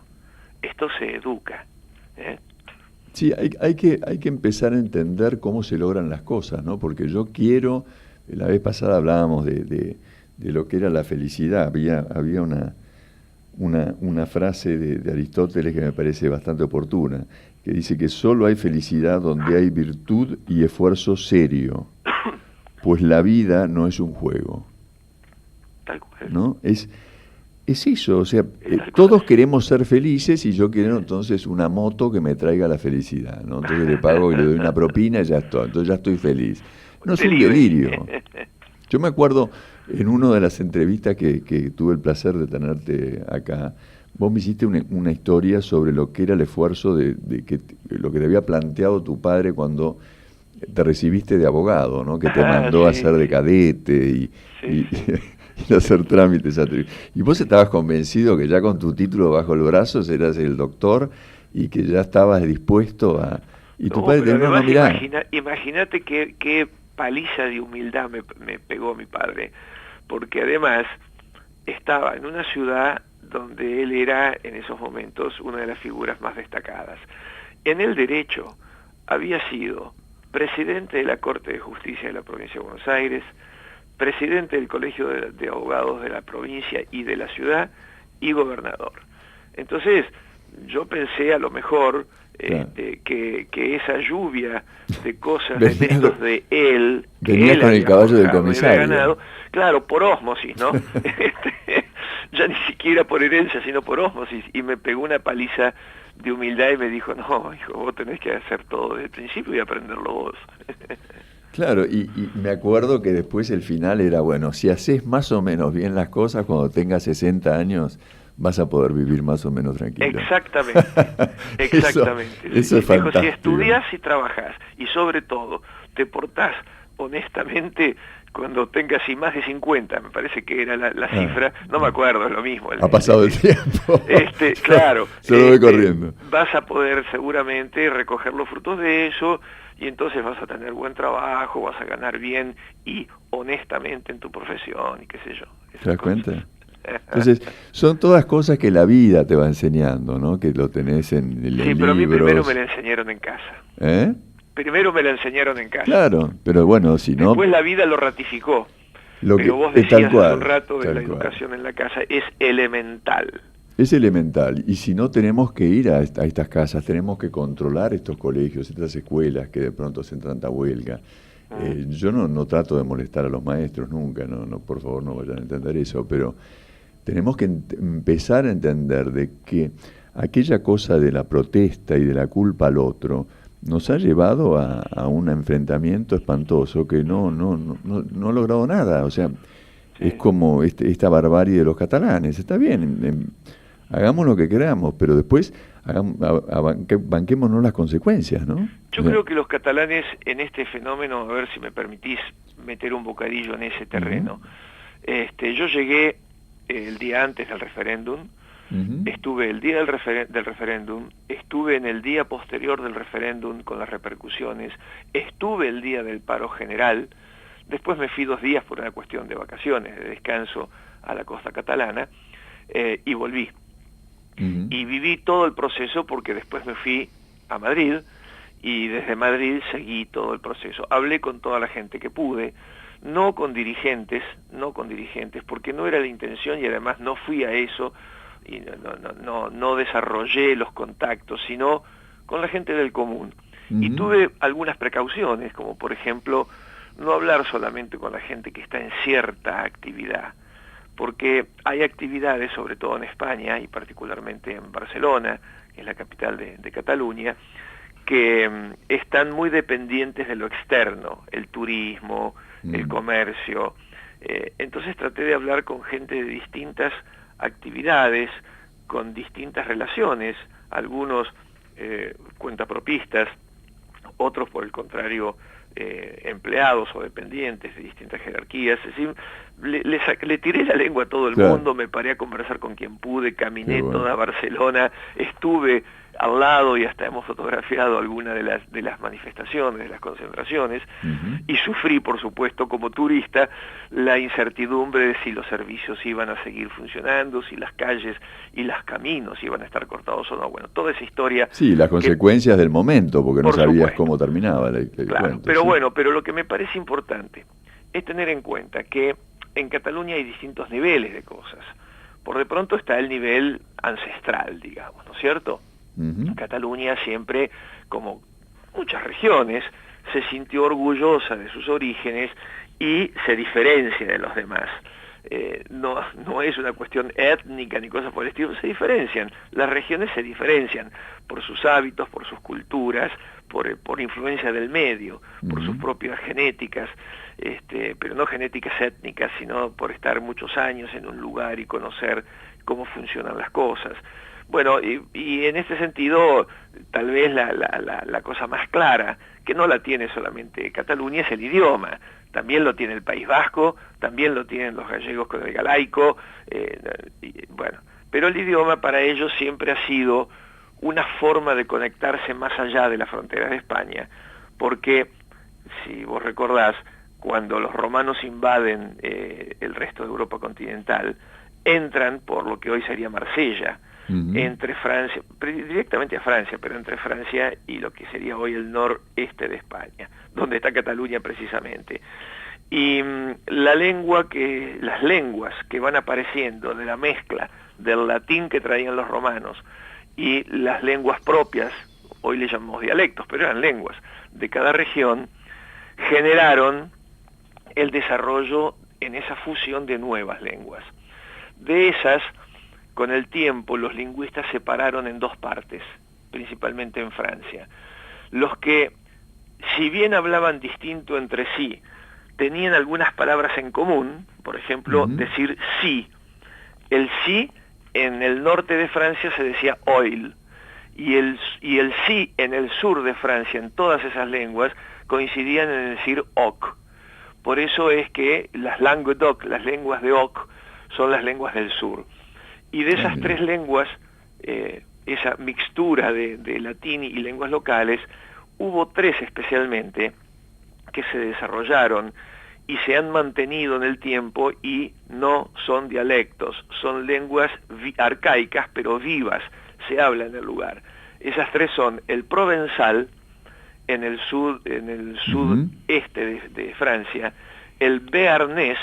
Speaker 9: esto se educa.
Speaker 1: Sí, hay que empezar a entender cómo se logran las cosas, ¿no? Porque yo quiero, la vez pasada hablábamos de lo que era la felicidad, había una frase de Aristóteles que me parece bastante oportuna, que dice que solo hay felicidad donde hay virtud y esfuerzo serio, pues la vida no es un juego.
Speaker 9: Tal cual.
Speaker 1: ¿No? Es eso, o sea, todos queremos ser felices y yo quiero entonces una moto que me traiga la felicidad, ¿no? Entonces le pago y le doy una propina y ya estoy, entonces ya estoy feliz. No es un delirio. Yo me acuerdo en una de las entrevistas que tuve el placer de tenerte acá, vos me hiciste una historia sobre lo que era el esfuerzo lo que te había planteado tu padre cuando te recibiste de abogado, ¿no? Que te mandó a hacer de cadete y hacer trámites. Y vos estabas convencido que ya con tu título bajo el brazo eras el doctor y que ya estabas dispuesto a... Y tu padre te dijo, no, mirá.
Speaker 9: Imagínate qué paliza de humildad me pegó mi padre, porque además estaba en una ciudad donde él era en esos momentos una de las figuras más destacadas. En el derecho había sido presidente de la Corte de Justicia de la Provincia de Buenos Aires, presidente del Colegio de Abogados de la provincia y de la ciudad, y gobernador. Entonces, yo pensé a lo mejor que esa lluvia de cosas, de méritos de él...
Speaker 1: Venía con el caballo del comisario.
Speaker 9: Ganado, claro, por ósmosis, ¿no? Ya ni siquiera por herencia, sino por ósmosis, y me pegó una paliza de humildad y me dijo, no, hijo, vos tenés que hacer todo desde el principio y aprenderlo vos.
Speaker 1: Claro, y me acuerdo que después el final era, bueno, si haces más o menos bien las cosas, cuando tengas 60 años vas a poder vivir más o menos tranquilo.
Speaker 9: Exactamente.
Speaker 1: Eso es fantástico.
Speaker 9: Si estudias y trabajas, y sobre todo te portás honestamente cuando tengas más de 50, me parece que era la cifra, no me acuerdo, es lo mismo.
Speaker 1: Ha pasado el tiempo.
Speaker 9: Claro.
Speaker 1: Se lo voy corriendo.
Speaker 9: Vas a poder seguramente recoger los frutos de eso, y entonces vas a tener buen trabajo, vas a ganar bien y honestamente en tu profesión y qué sé yo.
Speaker 1: ¿Te das cuenta? Entonces, son todas cosas que la vida te va enseñando, ¿no? Que lo tenés en libros.
Speaker 9: Sí, pero a mí primero me la enseñaron en casa. Primero me la enseñaron en casa.
Speaker 1: Claro, pero bueno, si no...
Speaker 9: Después la vida lo ratificó. Pero vos decías hace un rato de la educación en la casa, es elemental.
Speaker 1: Es elemental, y si no tenemos que ir a estas casas, tenemos que controlar estos colegios, estas escuelas que de pronto hacen tanta huelga. Yo no trato de molestar a los maestros nunca, no, por favor no vayan a entender eso, pero tenemos que empezar a entender de que aquella cosa de la protesta y de la culpa al otro nos ha llevado a un enfrentamiento espantoso que no ha logrado nada. O sea, es como esta barbarie de los catalanes. Está bien, hagamos lo que queramos, pero después banquémonos las consecuencias, ¿no?
Speaker 9: Yo creo que los catalanes en este fenómeno, a ver si me permitís meter un bocadillo en ese terreno. Yo llegué el día antes del referéndum, estuve el día del referéndum, estuve en el día posterior del referéndum con las repercusiones, estuve el día del paro general, después me fui 2 días por una cuestión de vacaciones, de descanso a la costa catalana, y volví. Y viví todo el proceso porque después me fui a Madrid y desde Madrid seguí todo el proceso. Hablé con toda la gente que pude, no con dirigentes, porque no era la intención y además no fui a eso y no desarrollé los contactos, sino con la gente del común. Y tuve algunas precauciones, como por ejemplo, no hablar solamente con la gente que está en cierta actividad, porque hay actividades, sobre todo en España y particularmente en Barcelona, que es la capital de Cataluña, que están muy dependientes de lo externo, el turismo, el comercio. Entonces traté de hablar con gente de distintas actividades, con distintas relaciones, algunos cuentapropistas, otros por el contrario empleados o dependientes de distintas jerarquías. Es decir, le tiré la lengua a todo el mundo, me paré a conversar con quien pude, caminé toda Barcelona, estuve al lado y hasta hemos fotografiado algunas de las manifestaciones, de las concentraciones, y sufrí, por supuesto, como turista, la incertidumbre de si los servicios iban a seguir funcionando, si las calles y los caminos iban a estar cortados o no. Bueno, toda esa historia...
Speaker 1: Sí, las consecuencias del momento, porque no sabías cómo terminaba el cuento.
Speaker 9: Pero bueno, pero lo que me parece importante es tener en cuenta que en Cataluña hay distintos niveles de cosas. Por de pronto está el nivel ancestral, digamos, ¿no es cierto? Cataluña siempre, como muchas regiones, se sintió orgullosa de sus orígenes y se diferencia de los demás. No es una cuestión étnica ni cosas por el estilo, se diferencian. Las regiones se diferencian por sus hábitos, por sus culturas, por influencia del medio, por sus propias genéticas, pero no genéticas étnicas, sino por estar muchos años en un lugar y conocer cómo funcionan las cosas. Bueno, y en este sentido, tal vez la cosa más clara, que no la tiene solamente Cataluña, es el idioma. También lo tiene el País Vasco, también lo tienen los gallegos con el galaico, bueno, pero el idioma para ellos siempre ha sido una forma de conectarse más allá de las fronteras de España, porque, si vos recordás, cuando los romanos invaden el resto de Europa continental, entran por lo que hoy sería Marsella, entre Francia, directamente a Francia, pero entre Francia y lo que sería hoy el noreste de España, donde está Cataluña precisamente. Y las lenguas que van apareciendo de la mezcla del latín que traían los romanos y las lenguas propias, hoy le llamamos dialectos, pero eran lenguas de cada región, generaron el desarrollo en esa fusión de nuevas lenguas. De esas, con el tiempo, los lingüistas separaron en dos partes, principalmente en Francia. Los que, si bien hablaban distinto entre sí, tenían algunas palabras en común, por ejemplo, decir sí. El sí en el norte de Francia se decía oil, y el sí en el sur de Francia, en todas esas lenguas, coincidían en decir oc. Por eso es que las Languedoc, las lenguas de oc, son las lenguas del sur. Y de esas tres lenguas, esa mixtura de latín y lenguas locales, hubo tres especialmente que se desarrollaron y se han mantenido en el tiempo y no son dialectos, son lenguas arcaicas pero vivas, se habla en el lugar. Esas tres son el provenzal en el sudeste de Francia, el béarnés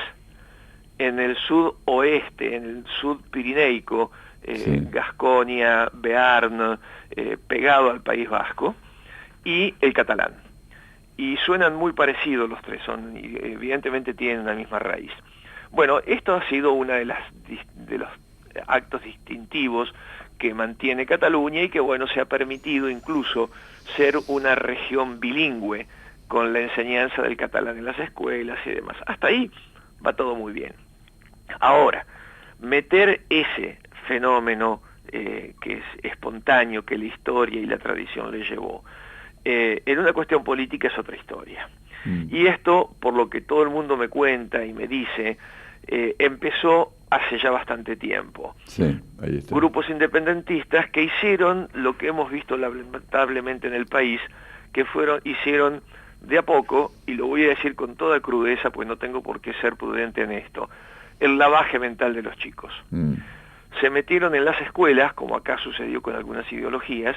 Speaker 9: en el sudoeste, en el sud pirineico, Gasconia, Bearn, pegado al País Vasco, y el catalán. Y suenan muy parecidos los tres, evidentemente tienen la misma raíz. Bueno, esto ha sido uno de los actos distintivos que mantiene Cataluña y que, bueno, se ha permitido incluso ser una región bilingüe con la enseñanza del catalán en las escuelas y demás. Hasta ahí va todo muy bien. Ahora, meter ese fenómeno que es espontáneo, que la historia y la tradición le llevó, en una cuestión política es otra historia. Y esto, por lo que todo el mundo me cuenta y me dice, empezó hace ya bastante tiempo.
Speaker 1: Sí, ahí está.
Speaker 9: Grupos independentistas que hicieron lo que hemos visto lamentablemente en el país, que hicieron de a poco, y lo voy a decir con toda crudeza, pues no tengo por qué ser prudente en esto, el lavaje mental de los chicos. Se metieron en las escuelas, como acá sucedió con algunas ideologías,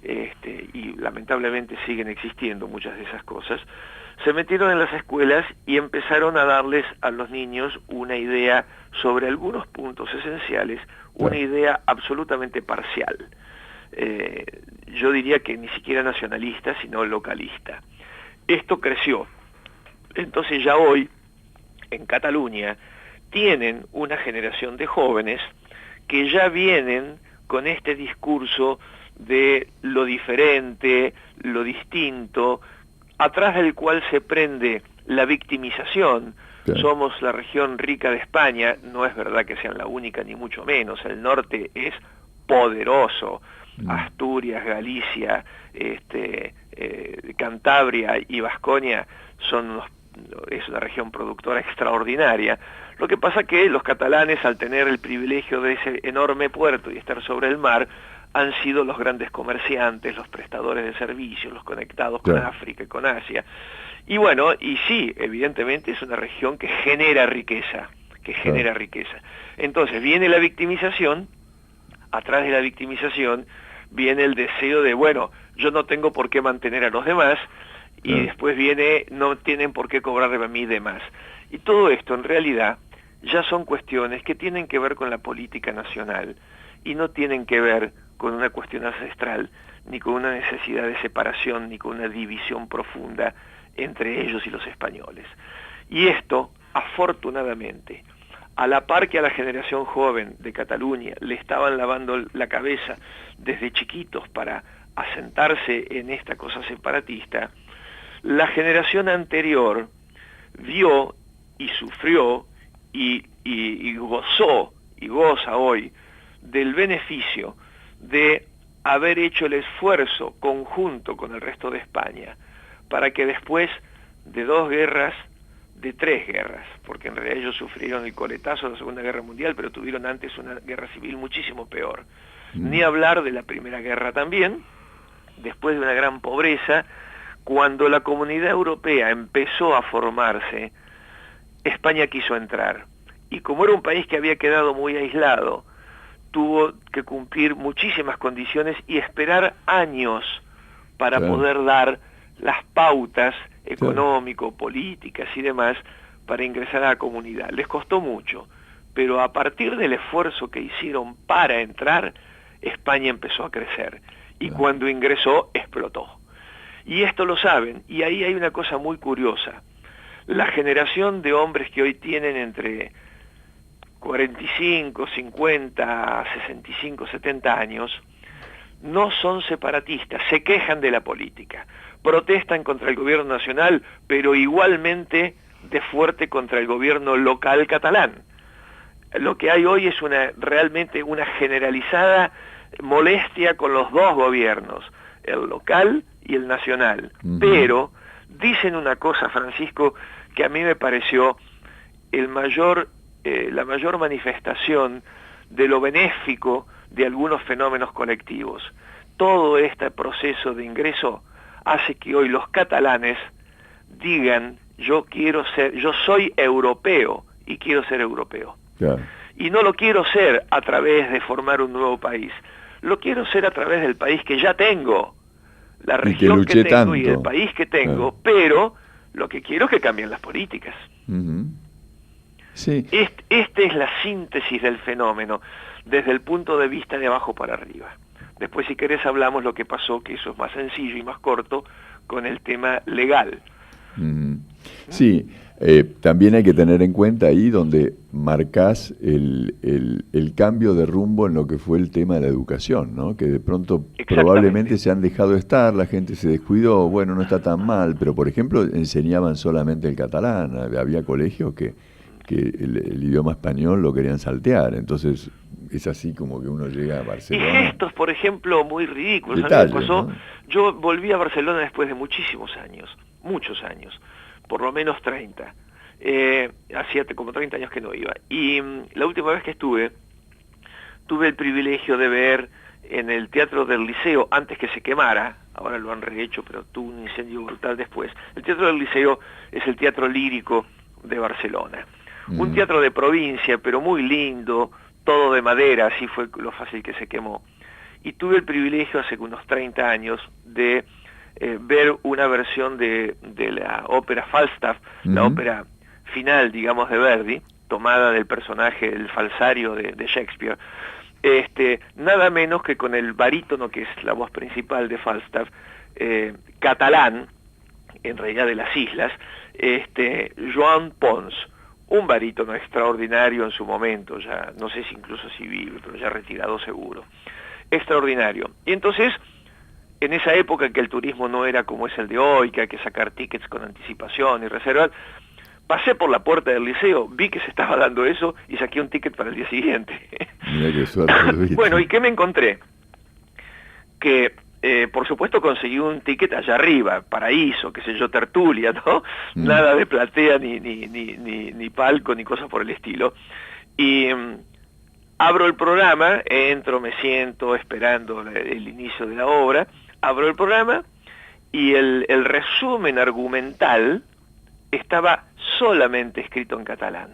Speaker 9: y lamentablemente siguen existiendo muchas de esas cosas, se metieron en las escuelas y empezaron a darles a los niños una idea sobre algunos puntos esenciales, una idea absolutamente parcial. yo diría que ni siquiera nacionalista, sino localista. Esto creció. Entonces ya hoy, en Cataluña, tienen una generación de jóvenes que ya vienen con este discurso de lo diferente, lo distinto, atrás del cual se prende la victimización. Claro. Somos la región rica de España, no es verdad que sean la única ni mucho menos, el norte es poderoso, Asturias, Galicia, Cantabria y Vasconia es una región productora extraordinaria. Lo que pasa que los catalanes, al tener el privilegio de ese enorme puerto y estar sobre el mar, han sido los grandes comerciantes, los prestadores de servicios, los conectados con África y con Asia. Y bueno, y sí, evidentemente es una región que genera riqueza, Entonces viene la victimización, atrás de la victimización viene el deseo de, bueno, yo no tengo por qué mantener a los demás, y después viene, no tienen por qué cobrarme a mí de más. Y todo esto en realidad ya son cuestiones que tienen que ver con la política nacional y no tienen que ver con una cuestión ancestral, ni con una necesidad de separación, ni con una división profunda entre ellos y los españoles. Y esto, afortunadamente, a la par que a la generación joven de Cataluña le estaban lavando la cabeza desde chiquitos para asentarse en esta cosa separatista, la generación anterior vio y sufrió y gozó y goza hoy del beneficio de haber hecho el esfuerzo conjunto con el resto de España para que después de 2 guerras, de 3 guerras, porque en realidad ellos sufrieron el coletazo de la Segunda Guerra Mundial, pero tuvieron antes una guerra civil muchísimo peor. Ni hablar de la Primera Guerra también, después de una gran pobreza. Cuando la Comunidad Europea empezó a formarse, España quiso entrar. Y como era un país que había quedado muy aislado, tuvo que cumplir muchísimas condiciones y esperar años para poder dar las pautas económico-políticas y demás para ingresar a la comunidad. Les costó mucho, pero a partir del esfuerzo que hicieron para entrar, España empezó a crecer. Y cuando ingresó, explotó. Y esto lo saben, y ahí hay una cosa muy curiosa. La generación de hombres que hoy tienen entre 45, 50, 65, 70 años, no son separatistas, se quejan de la política, protestan contra el gobierno nacional, pero igualmente de fuerte contra el gobierno local catalán. Lo que hay hoy es realmente una generalizada molestia con los dos gobiernos, el local y el nacional. Pero dicen una cosa, Francisco, que a mí me pareció la mayor manifestación de lo benéfico de algunos fenómenos colectivos. Todo este proceso de ingreso hace que hoy los catalanes digan, yo soy europeo y quiero ser europeo. Claro. Y no lo quiero ser a través de formar un nuevo país, lo quiero ser a través del país que ya tengo, la región que tengo tanto. Y el país que tengo, pero lo que quiero es que cambien las políticas.
Speaker 1: Sí.
Speaker 9: Esta es la síntesis del fenómeno desde el punto de vista de abajo para arriba. Después, si querés, hablamos lo que pasó, que eso es más sencillo y más corto, con el tema legal.
Speaker 1: Sí, también hay que tener en cuenta ahí donde marcás el cambio de rumbo en lo que fue el tema de la educación, ¿no? Que de pronto probablemente se han dejado estar, la gente se descuidó, bueno, no está tan mal, pero por ejemplo enseñaban solamente el catalán, había colegios que el idioma español lo querían saltear, entonces es así como que uno llega a Barcelona.
Speaker 9: Y gestos, por ejemplo, muy ridículos.
Speaker 1: Detalles,
Speaker 9: a mí me pasó,
Speaker 1: ¿no?
Speaker 9: Yo volví a Barcelona después de muchísimos años, muchos años, por lo menos 30. Hacía como 30 años que no iba. Y la última vez que tuve el privilegio de ver en el Teatro del Liceo, antes que se quemara, ahora lo han rehecho, pero tuvo un incendio brutal después. El Teatro del Liceo es el teatro lírico de Barcelona. Un teatro de provincia, pero muy lindo, todo de madera, así fue lo fácil que se quemó. Y tuve el privilegio hace unos 30 años de ver una versión de la ópera Falstaff, la ópera final, digamos, de Verdi, tomada del personaje, el falsario de Shakespeare, nada menos que con el barítono, que es la voz principal de Falstaff, catalán, en realidad de las islas, Joan Pons, un barítono extraordinario en su momento, ya no sé si incluso si vive, pero ya retirado seguro, extraordinario. Y entonces, en esa época en que el turismo no era como es el de hoy, que hay que sacar tickets con anticipación y reservar, pasé por la puerta del liceo, vi que se estaba dando eso y saqué un ticket para el día siguiente.
Speaker 1: Mira qué suerte.
Speaker 9: Bueno, ¿y qué me encontré? Que, por supuesto, conseguí un ticket allá arriba, paraíso, qué sé yo, tertulia, ¿no? Nada de platea, ni palco, ni cosas por el estilo. Y abro el programa, entro, me siento, esperando el inicio de la obra, abro el programa y el resumen argumental estaba solamente escrito en catalán.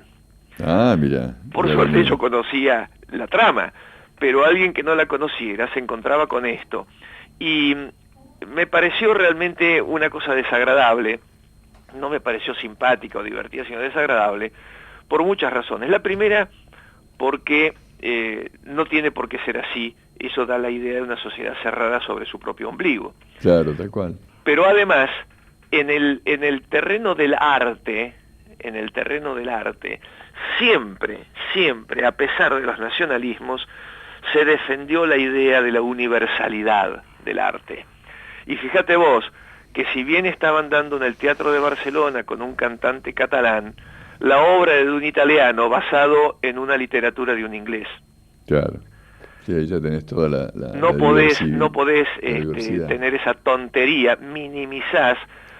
Speaker 1: Ah, mira.
Speaker 9: Por suerte yo conocía la trama, pero alguien que no la conociera se encontraba con esto. Y me pareció realmente una cosa desagradable, no me pareció simpática o divertida, sino desagradable, por muchas razones. La primera, porque no tiene por qué ser así, eso da la idea de una sociedad cerrada sobre su propio ombligo.
Speaker 1: Claro, tal cual.
Speaker 9: Pero además, en el terreno del arte, siempre, a pesar de los nacionalismos, se defendió la idea de la universalidad del arte. Y fíjate vos, que si bien estaban dando en el Teatro de Barcelona con un cantante catalán, la obra de un italiano basado en una literatura de un inglés.
Speaker 1: Claro. Sí, ahí ya tenés toda la
Speaker 9: no podés tener esa tontería, minimizás,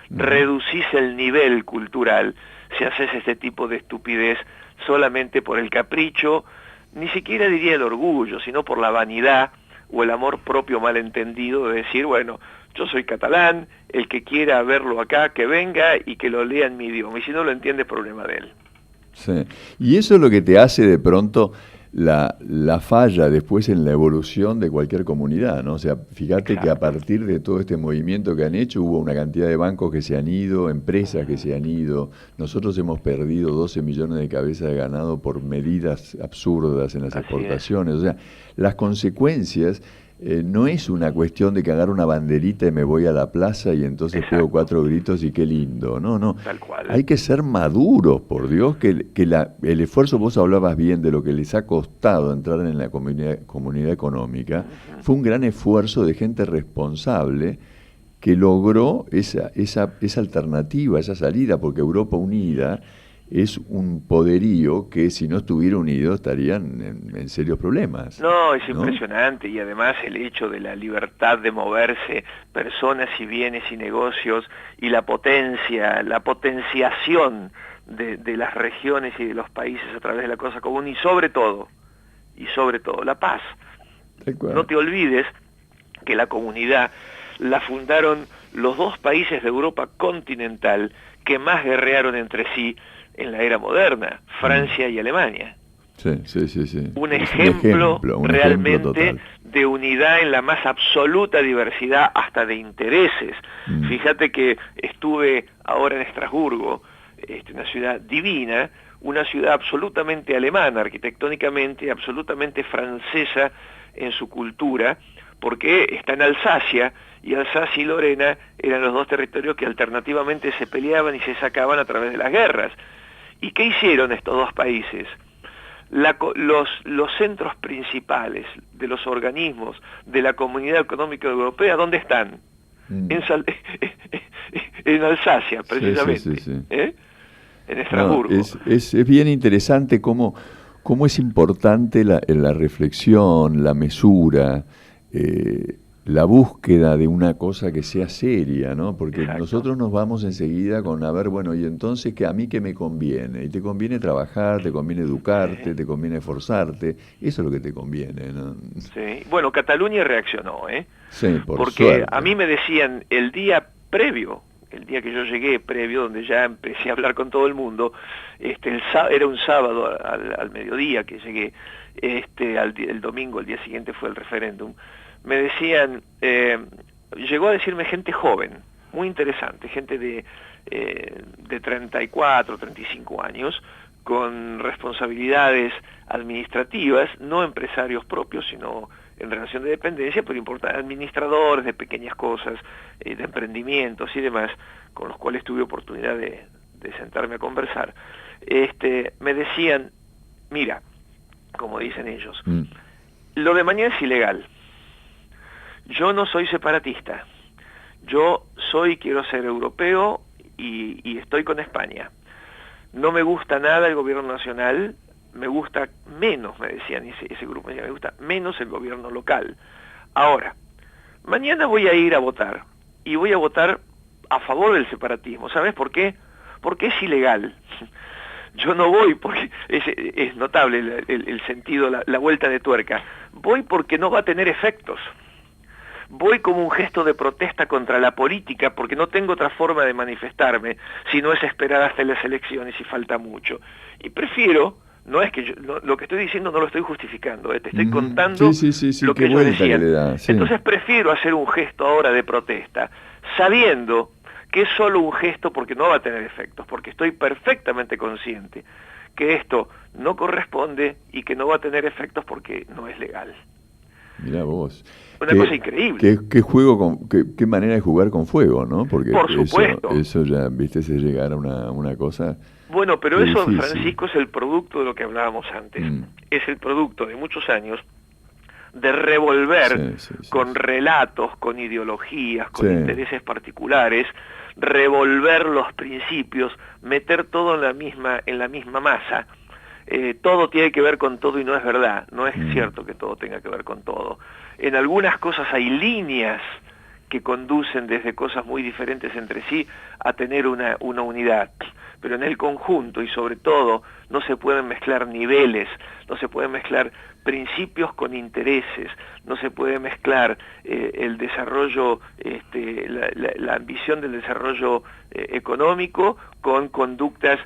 Speaker 9: reducís el nivel cultural si haces este tipo de estupidez solamente por el capricho, ni siquiera diría el orgullo, sino por la vanidad o el amor propio malentendido de decir, bueno, yo soy catalán, el que quiera verlo acá, que venga y que lo lea en mi idioma, y si no lo entiende, problema de él.
Speaker 1: Sí, y eso es lo que te hace de pronto la falla después en la evolución de cualquier comunidad, ¿no? O sea, fíjate que a partir de todo este movimiento que han hecho, hubo una cantidad de bancos que se han ido, empresas que se han ido, nosotros hemos perdido 12 millones de cabezas de ganado por medidas absurdas en las exportaciones, o sea, las consecuencias no es una cuestión de que agarro una banderita y me voy a la plaza y entonces pego 4 gritos y qué lindo. No.
Speaker 9: Tal cual.
Speaker 1: Hay que ser maduros, por Dios, que el esfuerzo, vos hablabas bien de lo que les ha costado entrar en la comunidad económica, fue un gran esfuerzo de gente responsable que logró esa alternativa, esa salida, porque Europa unida es un poderío que si no estuviera unido estarían en serios problemas.
Speaker 9: No, es impresionante, y además el hecho de la libertad de moverse, personas y bienes y negocios, y la potenciación de las regiones y de los países a través de la cosa común, y sobre todo, la paz. No te olvides que la comunidad la fundaron los dos países de Europa continental que más guerrearon entre sí en la era moderna, Francia y Alemania.
Speaker 1: Sí.
Speaker 9: Un ejemplo realmente de unidad en la más absoluta diversidad, hasta de intereses. Fíjate que estuve ahora en Estrasburgo, una ciudad divina, una ciudad absolutamente alemana arquitectónicamente, absolutamente francesa en su cultura, porque está en Alsacia, y Alsacia y Lorena eran los dos territorios que alternativamente se peleaban y se sacaban a través de las guerras. ¿Y qué hicieron estos dos países? Los centros principales de los organismos de la Comunidad Económica Europea, ¿dónde están? En Alsacia, precisamente.
Speaker 1: Sí.
Speaker 9: En Estrasburgo.
Speaker 1: Es bien interesante cómo es importante la reflexión, la mesura, la búsqueda de una cosa que sea seria, ¿no? Porque nosotros nos vamos enseguida con, a ver, bueno, y entonces, ¿a mí qué me conviene? Y te conviene trabajar, te conviene educarte, te conviene esforzarte, eso es lo que te conviene, ¿no?
Speaker 9: Sí, bueno, Cataluña reaccionó,
Speaker 1: Sí,
Speaker 9: porque
Speaker 1: suerte.
Speaker 9: A mí me decían el día que yo llegué previo, donde ya empecé a hablar con todo el mundo, era un sábado al mediodía que llegué, el domingo, el día siguiente fue el referéndum. Me decían, llegó a decirme gente joven, muy interesante, gente de 34, 35 años, con responsabilidades administrativas, no empresarios propios, sino en relación de dependencia, pero administradores de pequeñas cosas, de emprendimientos y demás, con los cuales tuve oportunidad de sentarme a conversar, me decían, mira, como dicen ellos, lo de mañana es ilegal. Yo no soy separatista. Yo quiero ser europeo y estoy con España. No me gusta nada el gobierno nacional, me gusta menos, me decían ese grupo, me gusta menos el gobierno local. Ahora, mañana voy a ir a votar, y voy a votar a favor del separatismo. ¿Sabes por qué? Porque es ilegal. Yo no voy porque es notable el sentido, la vuelta de tuerca. Voy porque no va a tener efectos. Voy como un gesto de protesta contra la política porque no tengo otra forma de manifestarme si no es esperar hasta las elecciones y falta mucho. Y prefiero, no es que lo que estoy diciendo no lo estoy justificando, te estoy contando lo que ellos decían. Sí. Entonces prefiero hacer un gesto ahora de protesta, sabiendo que es solo un gesto porque no va a tener efectos, porque estoy perfectamente consciente que esto no corresponde y que no va a tener efectos porque no es legal.
Speaker 1: Mirá vos.
Speaker 9: Una cosa increíble.
Speaker 1: Qué manera de jugar con fuego, ¿no? Porque
Speaker 9: por supuesto.
Speaker 1: Eso ya, viste, es llegar a una cosa.
Speaker 9: Bueno, pero eso,
Speaker 1: difícil.
Speaker 9: Francisco, es el producto de lo que hablábamos antes. Es el producto de muchos años de revolver con relatos, con ideologías, con intereses particulares, revolver los principios, meter todo en la misma masa. Todo tiene que ver con todo y no es verdad. No es cierto que todo tenga que ver con todo. En algunas cosas hay líneas que conducen desde cosas muy diferentes entre sí a tener una unidad. Pero en el conjunto y sobre todo no se pueden mezclar niveles, no se pueden mezclar principios con intereses, no se puede mezclar el desarrollo, la ambición del desarrollo económico con conductas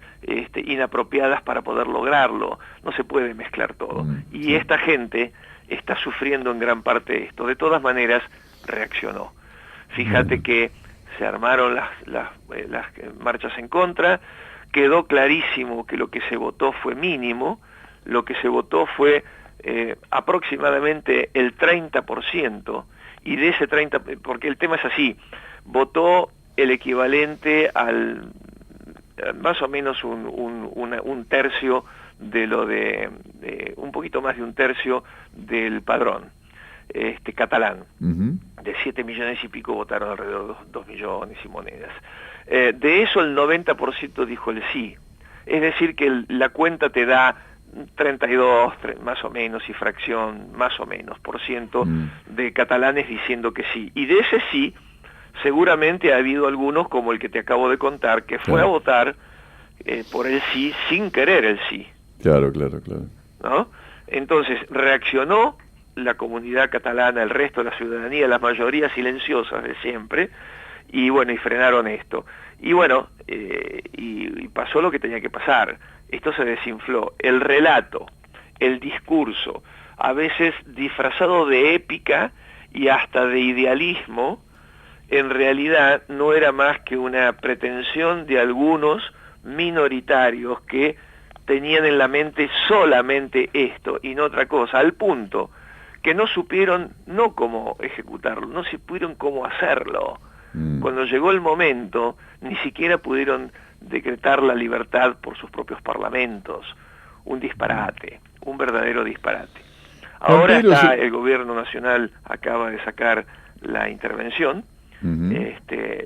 Speaker 9: inapropiadas para poder lograrlo. No se puede mezclar todo. Y esta gente está sufriendo en gran parte esto. De todas maneras, reaccionó. Fíjate que se armaron las marchas en contra, quedó clarísimo que lo que se votó fue mínimo, lo que se votó fue aproximadamente el 30%, y de ese 30%, porque el tema es así, votó el equivalente al más o menos un tercio de lo de un poquito más de un tercio del padrón catalán. De 7 millones y pico votaron alrededor de 2 millones y monedas. De eso el 90% dijo el sí. Es decir que la cuenta te da 32 más o menos y fracción más o menos por ciento de catalanes diciendo que sí. Y de ese sí seguramente ha habido algunos como el que te acabo de contar que fue a votar por el sí sin querer el sí. Claro. ¿No? Entonces reaccionó la comunidad catalana, el resto de la ciudadanía, las mayorías silenciosas de siempre, y bueno, y frenaron esto. Y bueno, y pasó lo que tenía que pasar. Esto se desinfló. El relato, el discurso, a veces disfrazado de épica y hasta de idealismo, en realidad no era más que una pretensión de algunos minoritarios que tenían en la mente solamente esto y no otra cosa, al punto que no supieron no cómo ejecutarlo, no supieron cómo hacerlo. Cuando llegó el momento, ni siquiera pudieron decretar la libertad por sus propios parlamentos. Un disparate, un verdadero disparate. Ahora el gobierno nacional acaba de sacar la intervención,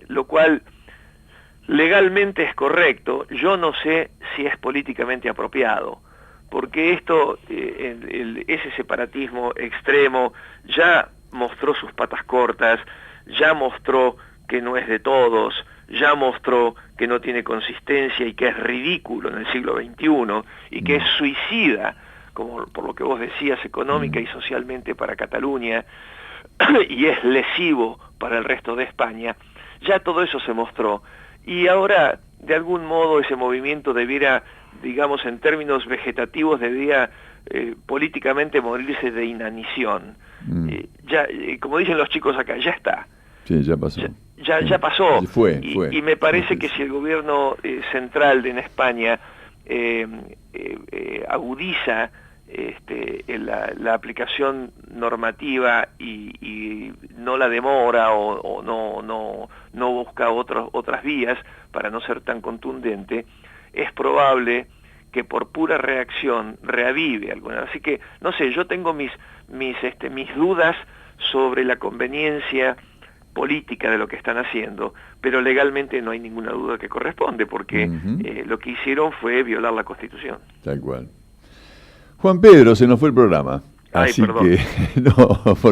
Speaker 9: lo cual legalmente es correcto. Yo no sé si es políticamente apropiado, porque esto, ese separatismo extremo ya mostró sus patas cortas, ya mostró que no es de todos, ya mostró que no tiene consistencia y que es ridículo en el siglo XXI y que es suicida, como por lo que vos decías, económica y socialmente para Cataluña, y es lesivo para el resto de España. Ya todo eso se mostró. Y ahora, de algún modo, ese movimiento debiera, digamos, en términos vegetativos, debería políticamente morirse de inanición. Como dicen los chicos acá, ya está.
Speaker 1: Sí, ya pasó.
Speaker 9: Ya pasó.
Speaker 1: Fue.
Speaker 9: Y me parece que si el gobierno central en España agudiza la aplicación normativa y no la demora o no busca otras vías para no ser tan contundente, es probable que por pura reacción reavive alguna. Así que, no sé, yo tengo mis dudas sobre la conveniencia política de lo que están haciendo, pero legalmente no hay ninguna duda que corresponde, porque lo que hicieron fue violar la Constitución.
Speaker 1: Tal cual. Juan Pedro, se nos fue el programa.
Speaker 9: Ay,
Speaker 1: así
Speaker 9: perdón.
Speaker 1: que,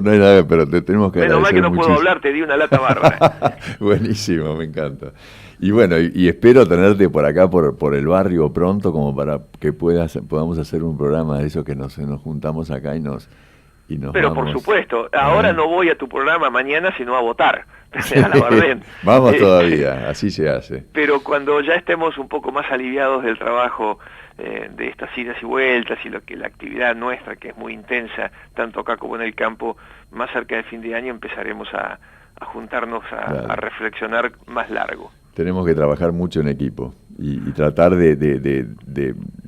Speaker 1: no hay nada, pero te tenemos que agradecer.
Speaker 9: Menos mal que no
Speaker 1: muchísimo.
Speaker 9: puedo hablar, te di una lata bárbara.
Speaker 1: Buenísimo, me encanta. Y bueno, y espero tenerte por acá, por el barrio pronto, como para que podamos hacer un programa de eso, que nos juntamos acá y nos
Speaker 9: Pero
Speaker 1: vamos.
Speaker 9: por supuesto, ahora no voy a tu programa mañana, sino a votar. A la Bardén.
Speaker 1: Vamos todavía, así se hace.
Speaker 9: Pero cuando ya estemos un poco más aliviados del trabajo de estas idas y vueltas y la actividad nuestra, que es muy intensa, tanto acá como en el campo, más cerca del fin de año empezaremos a juntarnos a reflexionar más largo.
Speaker 1: Tenemos que trabajar mucho en equipo y tratar de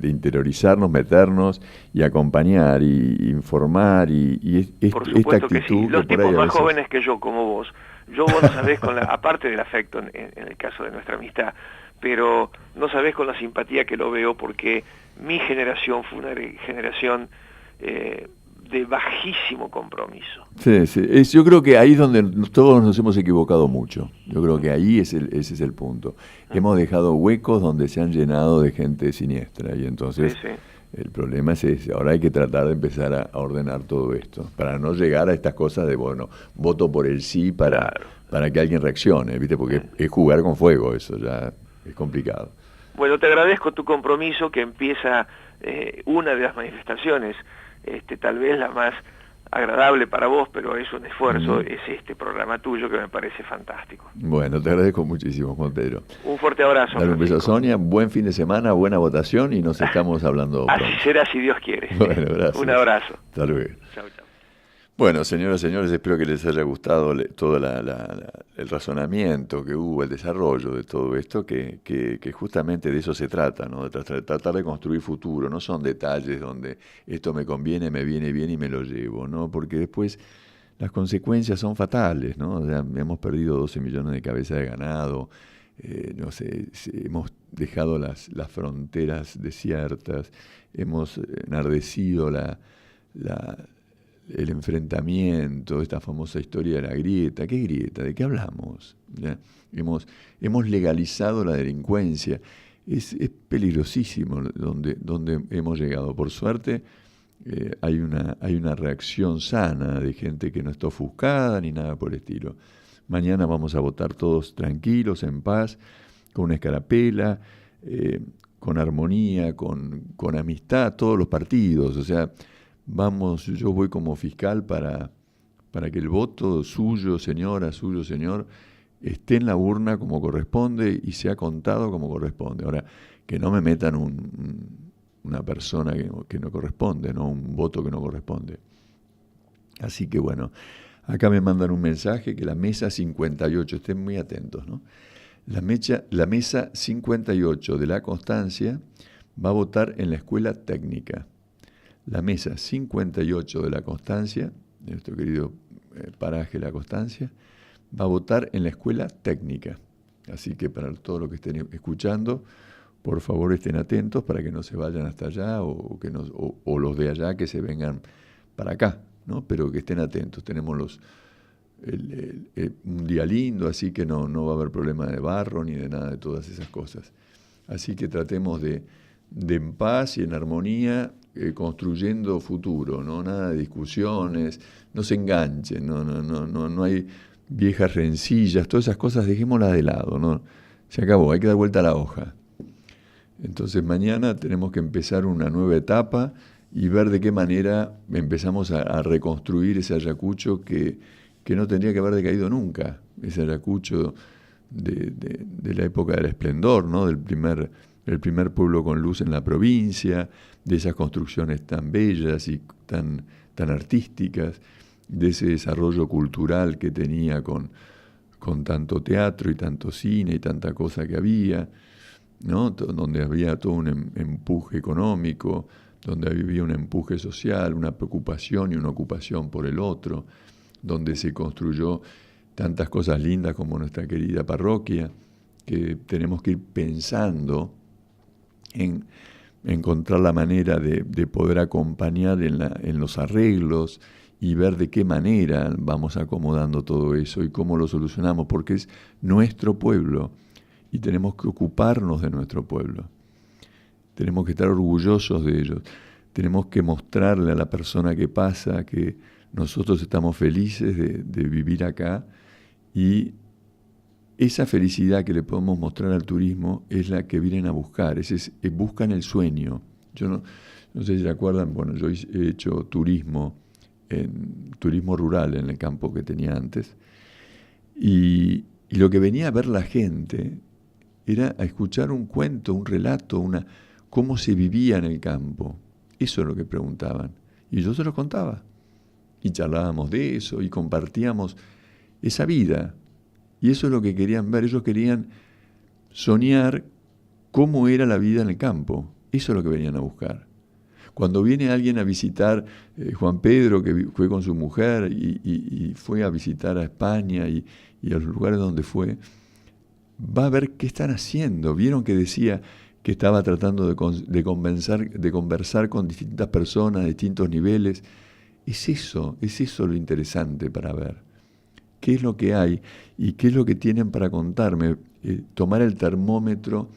Speaker 1: interiorizarnos, meternos y acompañar y informar
Speaker 9: Por
Speaker 1: esta
Speaker 9: supuesto
Speaker 1: actitud
Speaker 9: que sí. Los
Speaker 1: que por ahí
Speaker 9: tipos
Speaker 1: a
Speaker 9: más
Speaker 1: veces...
Speaker 9: jóvenes que yo, como vos no sabés, aparte del afecto en el caso de nuestra amistad, pero no sabés con la simpatía que lo veo, porque mi generación fue una generación de bajísimo compromiso.
Speaker 1: Sí. Yo creo que ahí es donde todos nos hemos equivocado mucho. Yo creo que ahí ese es el punto. Hemos dejado huecos donde se han llenado de gente siniestra, y entonces el problema es ese. Ahora hay que tratar de empezar a ordenar todo esto, para no llegar a estas cosas de, bueno, voto por el sí para que alguien reaccione, ¿viste? Porque es jugar con fuego, eso ya es complicado.
Speaker 9: Bueno, te agradezco tu compromiso, que empieza una de las manifestaciones, tal vez la más agradable para vos, pero es un esfuerzo, es este programa tuyo que me parece fantástico.
Speaker 1: Bueno, te agradezco muchísimo, Juan Pedro.
Speaker 9: Un fuerte abrazo.
Speaker 1: Dale un beso a Sonia, buen fin de semana, buena votación, y nos estamos hablando pronto.
Speaker 9: Así será, si Dios quiere.
Speaker 1: Bueno, gracias.
Speaker 9: Un abrazo.
Speaker 1: Hasta luego.
Speaker 9: Chau, chau.
Speaker 1: Bueno, señoras y señores, espero que les haya gustado todo el razonamiento que hubo, el desarrollo de todo esto, que justamente de eso se trata, ¿no? De tratar de construir futuro. No son detalles donde esto me conviene, me viene bien y me lo llevo, ¿no? Porque después las consecuencias son fatales, ¿no? O sea, hemos perdido 12 millones de cabezas de ganado, no sé, hemos dejado las fronteras desiertas, hemos enardecido el enfrentamiento, esta famosa historia de la grieta. ¿Qué grieta? ¿De qué hablamos? ¿Ya? Hemos legalizado la delincuencia. Es peligrosísimo donde hemos llegado. Por suerte hay una reacción sana de gente que no está ofuscada ni nada por el estilo. Mañana vamos a votar todos tranquilos, en paz, con una escarapela, con armonía, con amistad, todos los partidos. O sea, yo voy como fiscal para que el voto suyo, señora, suyo, señor, esté en la urna como corresponde y sea contado como corresponde. Ahora, que no me metan una persona que no corresponde, ¿no? Un voto que no corresponde. Así que bueno, acá me mandan un mensaje que la mesa 58, estén muy atentos, ¿no? La mesa 58 de La Constancia va a votar en la escuela técnica. La mesa 58 de La Constancia, de nuestro querido paraje La Constancia, va a votar en la escuela técnica. Así que para todos los que estén escuchando, por favor estén atentos para que no se vayan hasta allá o los de allá que se vengan para acá, ¿no? Pero que estén atentos. Tenemos un día lindo, así que no va a haber problema de barro ni de nada de todas esas cosas. Así que tratemos de en paz y en armonía, construyendo futuro, ¿no? Nada de discusiones, no se enganchen, no hay viejas rencillas, todas esas cosas dejémoslas de lado, ¿no? Se acabó, hay que dar vuelta a la hoja. Entonces mañana tenemos que empezar una nueva etapa y ver de qué manera empezamos a reconstruir ese Ayacucho que no tendría que haber decaído nunca, ese Ayacucho de la época del esplendor, ¿no? El primer pueblo con luz en la provincia, de esas construcciones tan bellas y tan artísticas, de ese desarrollo cultural que tenía con tanto teatro y tanto cine y tanta cosa que había. ¿no? Donde había todo un empuje económico, donde había un empuje social, una preocupación y una ocupación por el otro, donde se construyó tantas cosas lindas como nuestra querida parroquia, que tenemos que ir pensando en encontrar la manera de poder acompañar en los arreglos y ver de qué manera vamos acomodando todo eso y cómo lo solucionamos, porque es nuestro pueblo y tenemos que ocuparnos de nuestro pueblo. Tenemos que estar orgullosos de ellos. Tenemos que mostrarle a la persona que pasa que nosotros estamos felices de vivir acá, y esa felicidad que le podemos mostrar al turismo es la que vienen a buscar, buscan el sueño. Yo no sé si se acuerdan, bueno, yo he hecho turismo rural en el campo que tenía antes, y lo que venía a ver la gente era a escuchar un cuento, un relato, cómo se vivía en el campo. Eso es lo que preguntaban, y yo se lo contaba, y charlábamos de eso, y compartíamos esa vida. Y eso es lo que querían ver. Ellos querían soñar cómo era la vida en el campo. Eso es lo que venían a buscar. Cuando viene alguien a visitar, Juan Pedro, que fue con su mujer y fue a visitar a España y a los lugares donde fue, va a ver qué están haciendo. Vieron que decía que estaba tratando de conversar con distintas personas de distintos niveles. Es eso lo interesante para ver. ¿Qué es lo que hay y qué es lo que tienen para contarme? Tomar el termómetro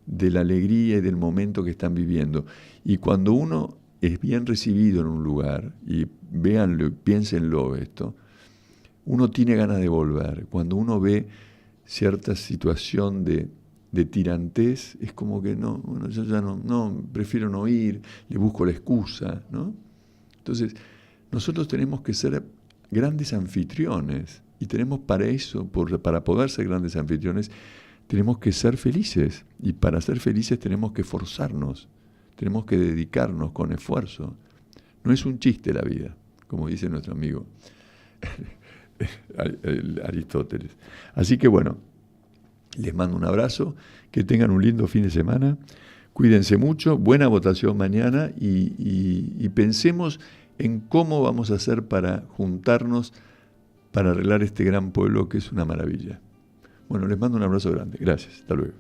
Speaker 1: de la alegría y del momento que están viviendo. Y cuando uno es bien recibido en un lugar, y véanlo, piénsenlo esto, uno tiene ganas de volver. Cuando uno ve cierta situación de tirantez, es como que yo ya no, prefiero no ir, le busco la excusa, ¿no? Entonces, nosotros tenemos que ser grandes anfitriones. Y tenemos para eso, para poder ser grandes anfitriones, tenemos que ser felices. Y para ser felices tenemos que esforzarnos, tenemos que dedicarnos con esfuerzo. No es un chiste la vida, como dice nuestro amigo Aristóteles. Así que bueno, les mando un abrazo, que tengan un lindo fin de semana, cuídense mucho, buena votación mañana y pensemos en cómo vamos a hacer para juntarnos para arreglar este gran pueblo que es una maravilla. Bueno, les mando un abrazo grande. Gracias. Hasta luego.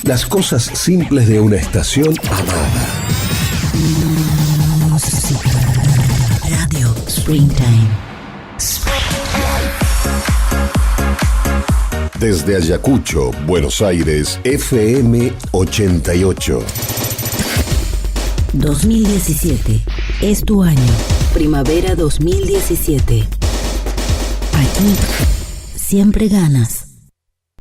Speaker 2: Las cosas simples de una estación amada.
Speaker 3: Radio Springtime.
Speaker 2: Desde Ayacucho, Buenos Aires, FM 88.
Speaker 3: 2017. Es tu año. Primavera 2017. Aquí siempre ganas.